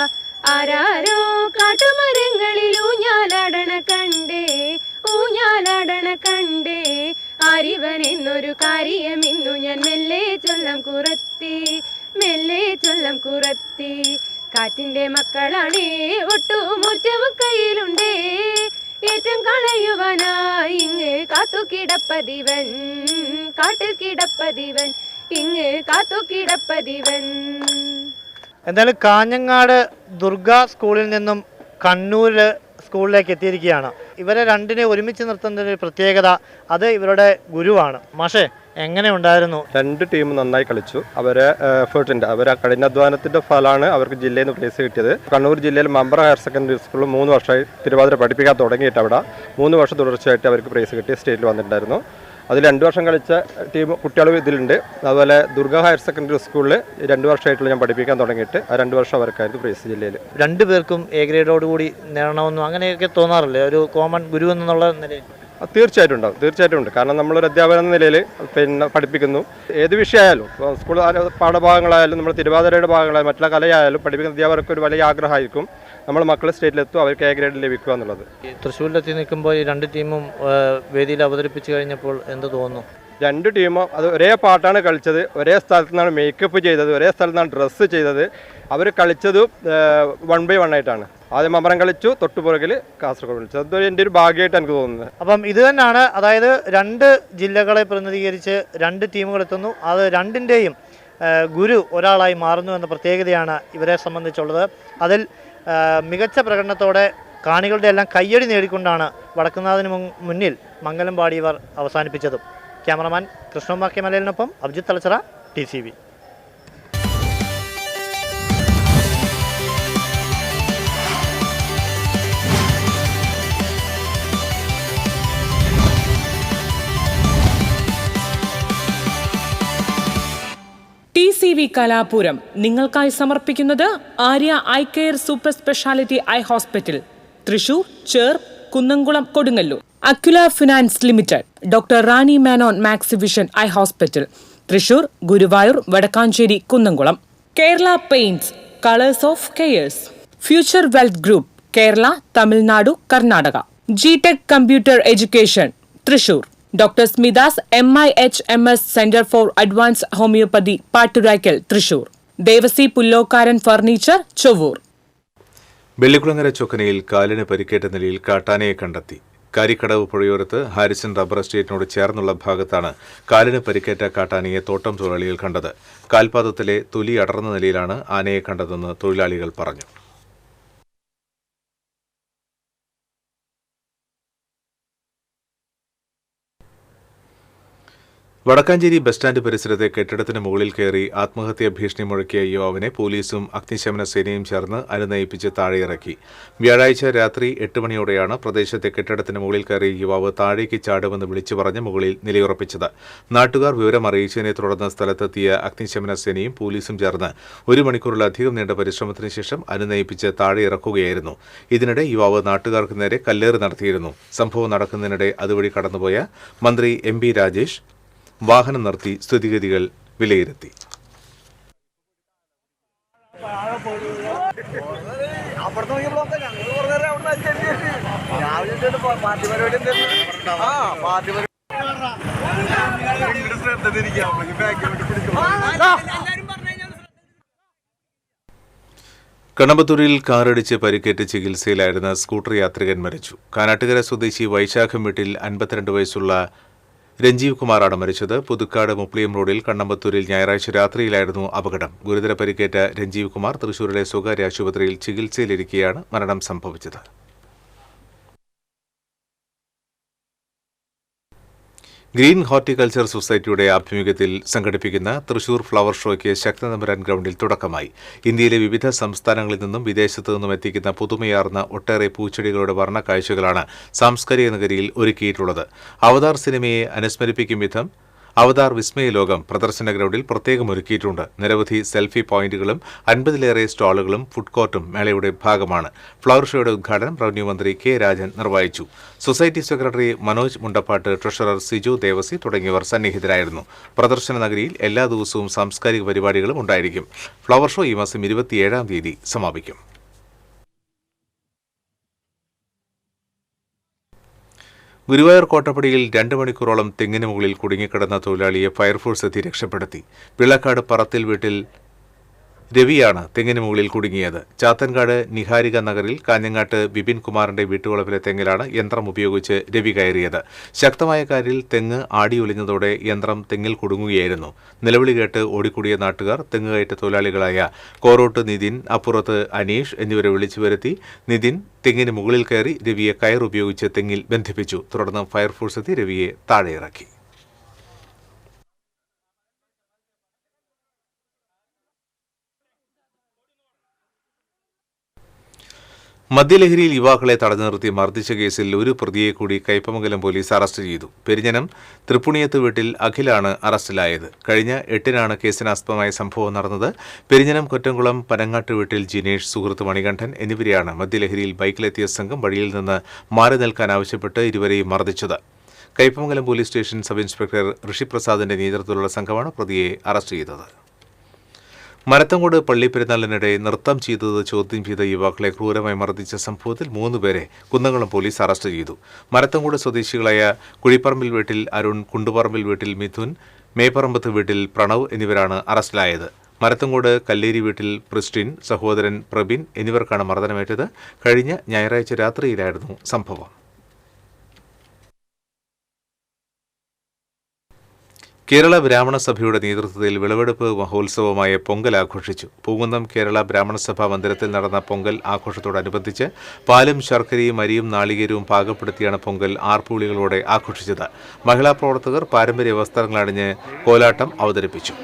ആരാരോ കാട്ടുമരങ്ങളിൽ ഊഞ്ഞാലാടണ കണ്ടേ, ഊഞ്ഞാലാടണ കണ്ടേ, ആരിവനെന്നൊരു കാര്യമിന്നു ഞാൻ മെല്ലെ ചൊല്ലം കുറത്തി, മെല്ലെ ചൊല്ലം കുറത്തി, കാറ്റിന്റെ മക്കളാണേ ഒട്ടുമുറ്റവും കയ്യിലുണ്ടേ, ഏറ്റം കളയുവാനായി ഇങ്ങ് കാത്തു കിടപ്പതിവൻ, കാട്ടിൽ കിടപ്പതിവൻ, ഇങ്ങ് കാത്തു കിടപ്പതിവൻ. എന്തായാലും കാഞ്ഞങ്ങാട് ദുർഗ സ്കൂളിൽ നിന്നും കണ്ണൂർ സ്കൂളിലേക്ക് എത്തിയിരിക്കുകയാണ്. ഇവരെ രണ്ടിനെ ഒരുമിച്ച് നിർത്തുന്നതിൻ്റെ പ്രത്യേകത അത് ഇവരുടെ ഗുരുവാണ്. മാഷേ, എങ്ങനെ ഉണ്ടായിരുന്നു? രണ്ട് ടീം നന്നായി കളിച്ചു. അവരെ എഫേർട്ടിൻ്റെ അവരെ കഠിനാധ്വാനത്തിൻ്റെ ഫലമാണ് അവർക്ക് ജില്ലയിൽ നിന്ന് പ്രൈസ് കിട്ടിയത്. കണ്ണൂർ ജില്ലയിൽ മമ്പറ ഹയർ സെക്കൻഡറി സ്കൂളിൽ 3 വർഷമായി തിരുവാതിര പഠിപ്പിക്കാൻ തുടങ്ങിയിട്ട് അവിടെ 3 വർഷം തുടർച്ചയായിട്ട് അവർക്ക് പ്രൈസ് കിട്ടി സ്റ്റേറ്റിൽ വന്നിട്ടുണ്ടായിരുന്നു. അതിൽ 2 വർഷം കളിച്ച ടീം കുട്ടികൾ ഇതിലുണ്ട്. അതുപോലെ ദുർഗ ഹയർ സെക്കൻഡറി സ്കൂളിൽ 2 വർഷമായിട്ടുള്ള ഞാൻ പഠിപ്പിക്കാൻ തുടങ്ങിയിട്ട് ആ 2 വർഷം അവർക്കായിരുന്നു പ്രൈസ് ജില്ലയിൽ. രണ്ടുപേർക്കും എ ഗ്രേഡോടുകൂടി നേടണമെന്നും അങ്ങനെയൊക്കെ തോന്നാറില്ലേ ഒരു കോമൺ ഗുരു എന്നുള്ള നിലയിൽ? തീർച്ചയായിട്ടും ഉണ്ടാവും, തീർച്ചയായിട്ടും ഉണ്ട്. കാരണം നമ്മളൊരു അധ്യാപകൻ എന്ന നിലയിൽ പഠിപ്പിക്കുന്നു. ഏത് വിഷയമായാലും സ്കൂൾ പാഠഭാഗങ്ങളായാലും നമ്മൾ തിരുവാതിരയുടെ ഭാഗങ്ങളായാലും മറ്റുള്ള കലയായാലും പഠിപ്പിക്കുന്ന അധ്യാപകർക്ക് ഒരു വലിയ ആഗ്രഹമായിരിക്കും നമ്മൾ മക്കൾ സ്റ്റേറ്റിലെത്തും, അവർക്ക് എ ഗ്രേഡ് ലഭിക്കുക എന്നുള്ളത്. തൃശ്ശൂരിലെത്തി നിൽക്കുമ്പോൾ ഈ 2 ടീമും വേദിയിൽ അവതരിപ്പിച്ച് കഴിഞ്ഞപ്പോൾ എന്ത് തോന്നുന്നു? 2 ടീമും അത് ഒരേ പാട്ടാണ് കളിച്ചത്, ഒരേ സ്ഥലത്തു നിന്നാണ് മേക്കപ്പ് ചെയ്തത്, ഒരേ സ്ഥലത്തു നിന്നാണ് ഡ്രസ്സ് ചെയ്തത്. അവർ കളിച്ചതും 1 by 1 ആയിട്ടാണ്. ആദ്യം മമ്പറം കളിച്ചു, തൊട്ടുപുറകിൽ കാസർഗോഡ് കളിച്ചു. അതൊരു എൻ്റെ ഒരു ഭാഗ്യമായിട്ട് എനിക്ക് തോന്നുന്നത്. അപ്പം ഇത് തന്നെയാണ്, അതായത് 2 ജില്ലകളെ പ്രതിനിധീകരിച്ച് 2 ടീമുകൾ എത്തുന്നു. അത് 2ൻ്റെയും ഗുരു ഒരാളായി മാറുന്നു എന്ന പ്രത്യേകതയാണ് ഇവരെ സംബന്ധിച്ചുള്ളത്. അതിൽ മികച്ച പ്രകടനത്തോടെ കാണികളുടെ എല്ലാം കയ്യടി നേടിക്കൊണ്ടാണ് വടക്കുന്നാഥിന് മുന്നിൽ മംഗലം പാടിയവർ അവസാനിപ്പിച്ചതും. ക്യാമറമാൻ കൃഷ്ണകുമാർ കെ മലയിലിനൊപ്പം അഭിജിത്ത് തലച്ചിറ, TCV. TCV കലാപൂരം നിങ്ങൾക്കായി സമർപ്പിക്കുന്നത് Arya eye care super speciality eye hospital, Thrissur, Cher, Kunnamkulam, Kodungallur. Aquila finance limited, doctor Rani Menon max vision eye hospital, Thrissur, Guruvayur, Vadakkanchery, Kunnamkulam. Kerala paints, colours of cares. Future wealth group, Kerala, Tamil Nadu, Karnataka. ജിടെക് computer education, Thrissur. Doctor Smitha's MIHMS centre for advance homoeopathy, Patturaikkal, Thrissur. Devassy Pullokkaran furniture, Chovvur. Vellikulangara ചൊക്കനയിൽ കാലിന് പരിക്കേറ്റ നിലയിൽ കാട്ടാനയെ കണ്ടെത്തി. Karikkadavu പുഴയോരത്ത് Harrison rubber എസ്റ്റേറ്റിനോട് ചേർന്നുള്ള ഭാഗത്താണ് കാലിന് പരിക്കേറ്റ കാട്ടാനയെ തോട്ടം തൊഴിലാളികൾ കണ്ടത്. കാൽപാദത്തിലെ തൊലി അടർന്ന നിലയിലാണ് ആനയെ കണ്ടതെന്ന് തൊഴിലാളികൾ പറഞ്ഞു. വടക്കാഞ്ചേരി ബസ് സ്റ്റാൻഡ് പരിസരത്തെ കെട്ടിടത്തിന് മുകളിൽ കയറി ആത്മഹത്യാ ഭീഷണി മുഴക്കിയ യുവാവിനെ പോലീസും അഗ്നിശമന സേനയും ചേർന്ന് അനുനയിപ്പിച്ച് താഴെയിറക്കി. വ്യാഴാഴ്ച രാത്രി 8 മണിയോടെയാണ് പ്രദേശത്തെ കെട്ടിടത്തിന് മുകളിൽ കയറിയ യുവാവ് താഴേക്ക് ചാടുമെന്ന് വിളിച്ചു പറഞ്ഞ് മുകളിൽ നിലയുറപ്പിച്ചത്. നാട്ടുകാർ വിവരം അറിയിച്ചതിനെ തുടർന്ന് സ്ഥലത്തെത്തിയ അഗ്നിശമന സേനയും പോലീസും ചേർന്ന് 1 മണിക്കൂറിലധികം നീണ്ട പരിശ്രമത്തിന് ശേഷം അനുനയിപ്പിച്ച് താഴെ ഇറക്കുകയായിരുന്നു. ഇതിനിടെ യുവാവ് നാട്ടുകാർക്ക് നേരെ കല്ലേറ് നടത്തിയിരുന്നു. സംഭവം നടക്കുന്നതിനിടെ അതുവഴി കടന്നുപോയ മന്ത്രി MP രാജേഷ് വാഹനം നിർത്തി സ്ഥിതിഗതികൾ വിലയിരുത്തി. കണ്ണമ്പത്തൂരിൽ കാറിടിച്ച് പരിക്കേറ്റ് ചികിത്സയിലായിരുന്ന സ്കൂട്ടർ യാത്രികൻ മരിച്ചു. കാനാട്ടുകര സ്വദേശി വൈശാഖം വീട്ടിൽ 52 വയസ്സുള്ള രഞ്ജീവ് കുമാറാണ് മരിച്ചത്. പുതുക്കാട് മുപ്ലിയം റോഡിൽ കണ്ണമ്പത്തൂരിൽ ഞായറാഴ്ച രാത്രിയിലായിരുന്നു അപകടം. ഗുരുതര പരിക്കേറ്റ രഞ്ജീവ് കുമാർ തൃശൂരിലെ സ്വകാര്യ ആശുപത്രിയിൽ ചികിത്സയിലിരിക്കെയാണ് മരണം സംഭവിച്ചത്. ഗ്രീൻ ഹോർട്ടിക്കൾച്ചർ സൊസൈറ്റിയുടെ ആഭിമുഖ്യത്തിൽ സംഘടിപ്പിക്കുന്ന തൃശൂർ ഫ്ലവർ ഷോയ്ക്ക് ശക്തനമ്പുരാൻ ഗ്രൗണ്ടിൽ തുടക്കമായി. ഇന്ത്യയിലെ വിവിധ സംസ്ഥാനങ്ങളിൽ നിന്നും വിദേശത്തു നിന്നും എത്തിക്കുന്ന പുതുമയാർന്ന ഒട്ടേറെ പൂച്ചെടികളുടെ വർണ്ണക്കാഴ്ചകളാണ് സാംസ്കാരിക നഗരിയിൽ ഒരുക്കിയിട്ടുള്ളത്. അവതാർ സിനിമയെ അനുസ്മരിപ്പിക്കും വിധം അവതാർ വിസ്മയ ലോകം പ്രദർശന ഗ്രൗണ്ടിൽ പ്രത്യേകം ഒരുക്കിയിട്ടുണ്ട്. നിരവധി സെൽഫി പോയിന്റുകളും 50-ലേറെ സ്റ്റാളുകളും ഫുഡ് കോർട്ടും മേളയുടെ ഭാഗമാണ്. ഫ്ലവർ ഷോയുടെ ഉദ്ഘാടനം റവന്യൂ മന്ത്രി K. രാജൻ നിർവഹിച്ചു. Society secretary Manoj Mundappattu, treasurer Siju Devassy തുടങ്ങിയവർ സന്നിഹിതരായിരുന്നു. പ്രദർശന നഗരിയിൽ എല്ലാ ദിവസവും സാംസ്കാരിക പരിപാടികളും ഉണ്ടായിരിക്കും. ഫ്ലവർ ഷോ ഈ മാസം 27-ാം തീയതി സമാപിക്കും. ഗുരുവായൂർ കോട്ടപ്പടിയിൽ 2 മണിക്കൂറോളം തെങ്ങിന് മുകളിൽ കുടുങ്ങിക്കിടന്ന തൊഴിലാളിയെ ഫയർഫോഴ്സ് എത്തി രക്ഷപ്പെടുത്തി. പിള്ളക്കാട് പറത്തിൽ വീട്ടിൽ രവിയാണ് തെങ്ങിന് മുകളിൽ കുടുങ്ങിയത്. ചാത്തൻകാട് നിഹാരിക നഗറിൽ കാഞ്ഞങ്ങാട്ട് ബിപിൻ കുമാറിന്റെ വീട്ടുവളപ്പിലെ തെങ്ങിലാണ് യന്ത്രം ഉപയോഗിച്ച് രവി കയറിയത്. ശക്തമായ കാറ്റിൽ തെങ്ങ് ആടിയൊലിഞ്ഞതോടെ യന്ത്രം തെങ്ങിൽ കുടുങ്ങുകയായിരുന്നു. നിലവിളി കേട്ട് ഓടിക്കൂടിയ നാട്ടുകാർ തെങ്ങുകയറ്റ തൊഴിലാളികളായ കോറോട്ട് നിതിൻ, അപ്പുറത്ത് അനീഷ് എന്നിവരെ വിളിച്ചു വരുത്തി. നിതിൻ തെങ്ങിന് മുകളിൽ കയറി രവിയെ കയർ ഉപയോഗിച്ച് തെങ്ങിൽ ബന്ധിപ്പിച്ചു. തുടർന്ന് ഫയർഫോഴ്സ് എത്തി രവിയെ താഴെയിറക്കി. മദ്യലഹരിയിൽ യുവാക്കളെ തടഞ്ഞു നിർത്തി മർദ്ദിച്ച കേസിൽ ഒരു പ്രതിയെ കൂടി കയ്പമംഗലം പോലീസ് അറസ്റ്റ് ചെയ്തു. പെരിഞ്ഞനം തൃപ്പുണിയത്ത് വീട്ടിൽ അഖിലാണ് അറസ്റ്റിലായത്. കഴിഞ്ഞ 8-നാണ് കേസിനാസ്പദമായ സംഭവം നടന്നത്. പെരിഞ്ഞനം കൊറ്റംകുളം പനങ്ങാട്ട് വീട്ടിൽ ജിനേഷ്, സുഹൃത്ത് മണികണ്ഠൻ എന്നിവരെയാണ് മദ്യലഹരിയിൽ ബൈക്കിലെത്തിയ സംഘം വഴിയിൽ നിന്ന് മാറി നിൽക്കാൻ ആവശ്യപ്പെട്ട് ഇരുവരെയും മർദ്ദിച്ചത്. Kaipamangalam police station sub inspector ഋഷിപ്രസാദിന്റെ നേതൃത്വത്തിലുള്ള സംഘമാണ് പ്രതിയെ അറസ്റ്റ് ചെയ്തത്. മരത്തങ്കോട് പള്ളിപ്പെരുന്നാളിനിടെ നൃത്തം ചെയ്തത് ചോദ്യം ചെയ്ത യുവാക്കളെ ക്രൂരമായി മർദ്ദിച്ച സംഭവത്തിൽ 3 പേരെ കുന്നംകുളം പോലീസ് അറസ്റ്റ് ചെയ്തു. മരത്തങ്കോട് സ്വദേശികളായ കുഴിപ്പറമ്പിൽ വീട്ടിൽ അരുൺ, കുണ്ടുപറമ്പിൽ വീട്ടിൽ മിഥുൻ, മേപ്പറമ്പത്ത് വീട്ടിൽ പ്രണവ് എന്നിവരാണ് അറസ്റ്റിലായത്. മരത്തങ്കോട് കല്ലേരി വീട്ടിൽ പ്രിസ്റ്റിൻ, സഹോദരൻ പ്രബിൻ എന്നിവർക്കാണ് മർദ്ദനമേറ്റത്. കഴിഞ്ഞ ഞായറാഴ്ച രാത്രിയിലായിരുന്നു സംഭവം. കേരള ബ്രാഹ്മണ സഭയുടെ നേതൃത്വത്തിൽ വിളവെടുപ്പ് മഹോത്സവമായ പൊങ്കൽ ആഘോഷിച്ചു. പൂങ്കുന്നം കേരള ബ്രാഹ്മണ സഭാ മന്ദിരത്തിൽ നടന്ന പൊങ്കൽ ആഘോഷത്തോടനുബന്ധിച്ച് പാലും ശർക്കരയും അരിയും നാളികേരവും പാകപ്പെടുത്തിയാണ് പൊങ്കൽ ആർപ്പുവിളികളോടെ ആഘോഷിച്ചത്. മഹിളാ പ്രവർത്തകർ പാരമ്പര്യ വസ്ത്രങ്ങളണിഞ്ഞ് കോലാട്ടം അവതരിപ്പിച്ചു.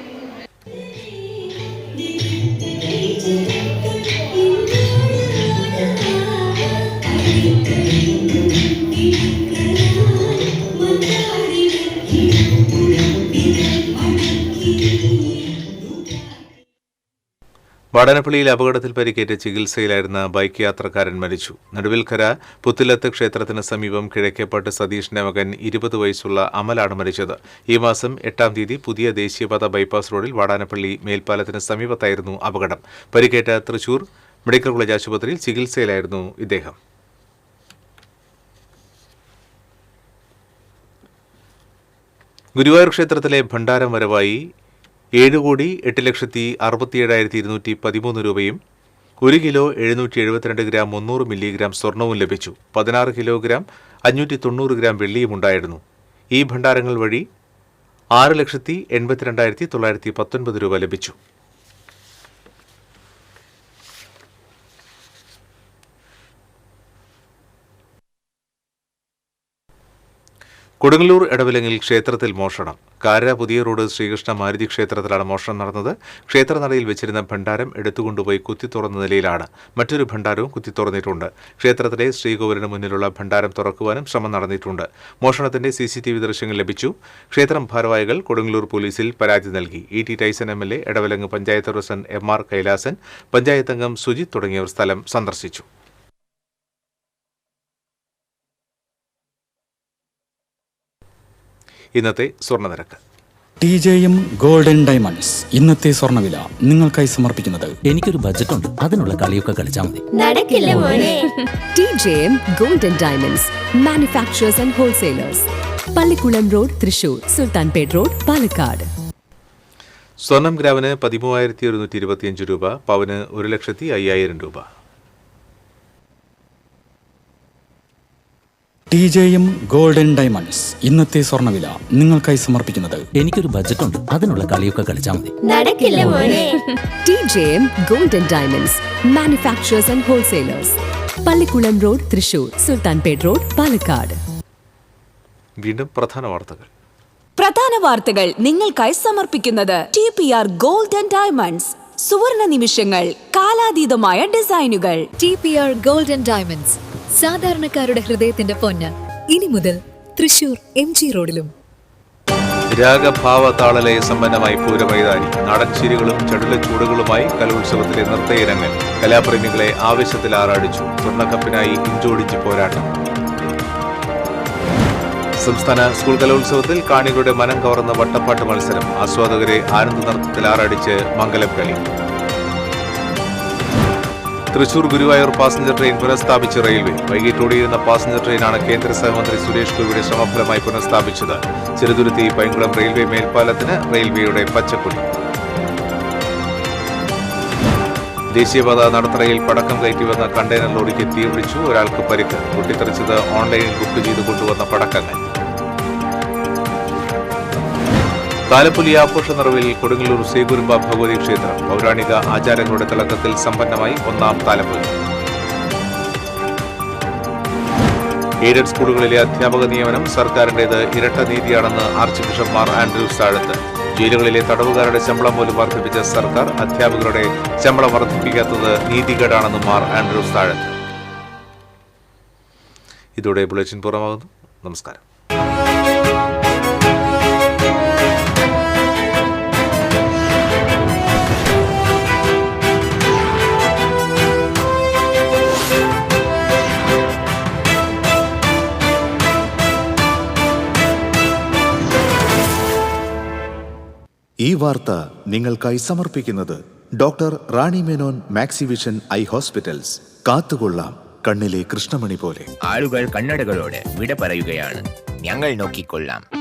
വാടാനപ്പള്ളിയിൽ അപകടത്തിൽ പരിക്കേറ്റ് ചികിത്സയിലായിരുന്ന ബൈക്ക് യാത്രക്കാരൻ മരിച്ചു. നടുവിൽക്കര പുത്തിലത്ത് ക്ഷേത്രത്തിന് സമീപം കിഴക്കേപ്പാട്ട് സതീഷിന്റെ മകൻ 20 വയസ്സുള്ള അമലാണ് മരിച്ചത്. ഈ മാസം 8-ാം തീയതി പുതിയ ദേശീയപാത ബൈപ്പാസ് റോഡിൽ വാടാനപ്പള്ളി മേൽപ്പാലത്തിന് സമീപത്തായിരുന്നു അപകടം. പരിക്കേറ്റ തൃശൂർ മെഡിക്കൽ കോളേജ് ആശുപത്രിയിൽ ചികിത്സയിലായിരുന്നു ഇദ്ദേഹം. ഗുരുവായൂർ ക്ഷേത്രത്തിലെ ഭണ്ഡാരം വരവായി 7,08,67,213 രൂപയും 1 കിലോ 772 ഗ്രാം 300 മില്ലിഗ്രാം സ്വർണവും ലഭിച്ചു. 16 കിലോഗ്രാം 590 ഗ്രാം വെള്ളിയും ഉണ്ടായിരുന്നു. ഈ ഭണ്ഡാരങ്ങൾ വഴി 6,82,919 രൂപ ലഭിച്ചു. കൊടുങ്ങല്ലൂർ എടവിലങ്ങിൽ ക്ഷേത്രത്തിൽ മോഷണം. കാര പുതിയ റോഡ് ശ്രീകൃഷ്ണ മാരുതി ക്ഷേത്രത്തിലാണ് മോഷണം നടന്നത്. ക്ഷേത്രനടയിൽ വെച്ചിരുന്ന ഭണ്ഡാരം എടുത്തുകൊണ്ടുപോയി കുത്തിത്തുറന്ന നിലയിലാണ്. മറ്റൊരു ഭണ്ഡാരവും കുത്തിത്തുറന്നിട്ടുണ്ട്. ക്ഷേത്രത്തിലെ ശ്രീകോവിലിന് മുന്നിലുള്ള ഭണ്ഡാരം തുറക്കുവാനും ശ്രമം നടന്നിട്ടുണ്ട്. മോഷണത്തിന്റെ CCTV ദൃശ്യങ്ങൾ ലഭിച്ചു. ക്ഷേത്രം ഭാരവാഹികൾ കൊടുങ്ങല്ലൂർ പോലീസിൽ പരാതി നൽകി. E.T. Tyson MLA, Edavilangu panchayat president MR Kailasan, panchayat അംഗം സുജിത് തുടങ്ങിയവർ സ്ഥലം സന്ദർശിച്ചു. ഇന്നത്തെ സ്വർണ്ണനിരക്ക്. TJM ഗോൾഡൻ ഡയമണ്ട്സ് ഇന്നത്തെ സ്വർണ്ണവില നിങ്ങൾക്കായി സമർപ്പിക്കുന്നത് എനിക്കൊരു ബജറ്റ് ഉണ്ട്, അതിനുള്ള കളിയൊക്കെ കളിച്ചാൽ മതി. നടക്കില്ല മോനെ. TJM golden diamonds manufacturers and wholesalers, Pallikulam road, Thrissur, Sultanpet road, Palakkad. സ്വർണം ഗ്രാമിന് 13,125 രൂപ, പവന് 1,05,000 രൂപ. TJM ഗോൾഡൻ ഡയമണ്ട്സ് ഇന്നത്തെ സ്വർണ്ണവില നിങ്ങൾക്കായി സമർപ്പിക്കുന്നത് എനിക്കൊരു ബജറ്റ് ഉണ്ട്, അതിനുള്ള കളിയൊക്കെ കളിച്ചാൽ മതി. നടക്കില്ല മോനെ. TJM golden diamonds manufacturers and wholesalers, Pallikulam road, Thrissur, Sultanpet road, Palakkad. വീണ്ടും പ്രധാന വാർത്തകൾ നിങ്ങൾക്കായി സമർപ്പിക്കുന്നത് TPR ഗോൾഡൻ ഡയമണ്ട്സ്. സുവർണ നിമിഷങ്ങൾ, കാലാതീതമായ ഡിസൈനുകൾ. TPR ഗോൾഡൻ ഡയമണ്ട്സ്, സാധാരണക്കാരുടെ ഹൃദയത്തിന്റെ പൊന്ന്. ഇനി മുതൽ തൃശൂർ MG റോഡിലും. രാഗഭാവ താളലയ സമ്പന്നമായി പൂരമൈതാനി. നാടൻ ചിരികളും ചടുലച്ചൂടുകളുമായി കലോത്സവത്തിലെ നൃത്തയിനങ്ങൾ കലാപ്രേമികളെ ആവേശത്തിൽ ആറാടിച്ചു. സ്വർണ്ണക്കപ്പിനായി ഇഞ്ചോടിഞ്ച് പോരാട്ടം. സംസ്ഥാന സ്കൂൾ കലോത്സവത്തിൽ കാണികളുടെ മനം കവർന്ന വട്ടപ്പാട്ട് മത്സരം. ആസ്വാദകരെ ആനന്ദ നൃത്തത്തിൽ ആറാടിച്ച് മംഗലം കളി. തൃശൂർ ഗുരുവായൂർ പാസഞ്ചർ ട്രെയിൻ പുനഃസ്ഥാപിച്ച് റെയിൽവേ. വൈകിട്ട് ഓടിയിരുന്ന പാസഞ്ചർ ട്രെയിനാണ് കേന്ദ്ര സഹമന്ത്രി സുരേഷ് ഗോപിയുടെ ശ്രമഫലമായി പുനഃസ്ഥാപിച്ചത്. ചെറുതുരുത്തി പൈങ്കുളം റെയിൽവേ മേൽപ്പാലത്തിന് റെയിൽവേയുടെ പച്ചക്കൊടി. ദേശീയപാത നടത്തറയിൽ പടക്കം കയറ്റിവന്ന കണ്ടെയ്നർ ലോറിക്ക് തീപിടിച്ചു. ഒരാൾക്ക് പരിക്ക്. പൊട്ടിത്തെറിച്ചത് ഓൺലൈനിൽ ബുക്ക് ചെയ്ത് കൊണ്ടുവന്ന പടക്കങ്ങൾ. താലപ്പൊലി ആഘോഷ നിറവിൽ കൊടുങ്ങല്ലൂർ ശ്രീകുരുമ്പ ഭഗവതി ക്ഷേത്രം. പൗരാണിക ആചാരങ്ങളുടെ തിളക്കത്തിൽ സമ്പന്നമായി 1-ാം താലപ്പൊലി. എയ്ഡഡ് സ്കൂളുകളിലെ അധ്യാപക നിയമനം സർക്കാരിന്റേത് ഇരട്ട നീതിയാണെന്ന് ആർച്ച് ബിഷപ്പ് മാർ ആൻഡ്രൂസ് താഴത്ത്. ജയിലുകളിലെ തടവുകാരുടെ ശമ്പളം പോലും വർദ്ധിപ്പിച്ച സർക്കാർ അധ്യാപകരുടെ ശമ്പളം വർദ്ധിപ്പിക്കാത്തത് നീതികേടാണെന്ന് മാർ ആൻഡ്രൂസ് താഴത്ത്. ഇതോടെ ബുള്ളറ്റിൻ പൂർണ്ണമാകുന്നു. നമസ്കാരം. ഈ വാർത്ത നിങ്ങൾക്കായി സമർപ്പിക്കുന്നത് doctor Rani Menon Maxivision I hospitals. കാത്തുകൊള്ളാം കണ്ണിലെ കൃഷ്ണമണി പോലെ. ആളുകൾ കണ്ണടകളോട് വിട പറയുകയാണ്. ഞങ്ങൾ നോക്കിക്കൊള്ളാം.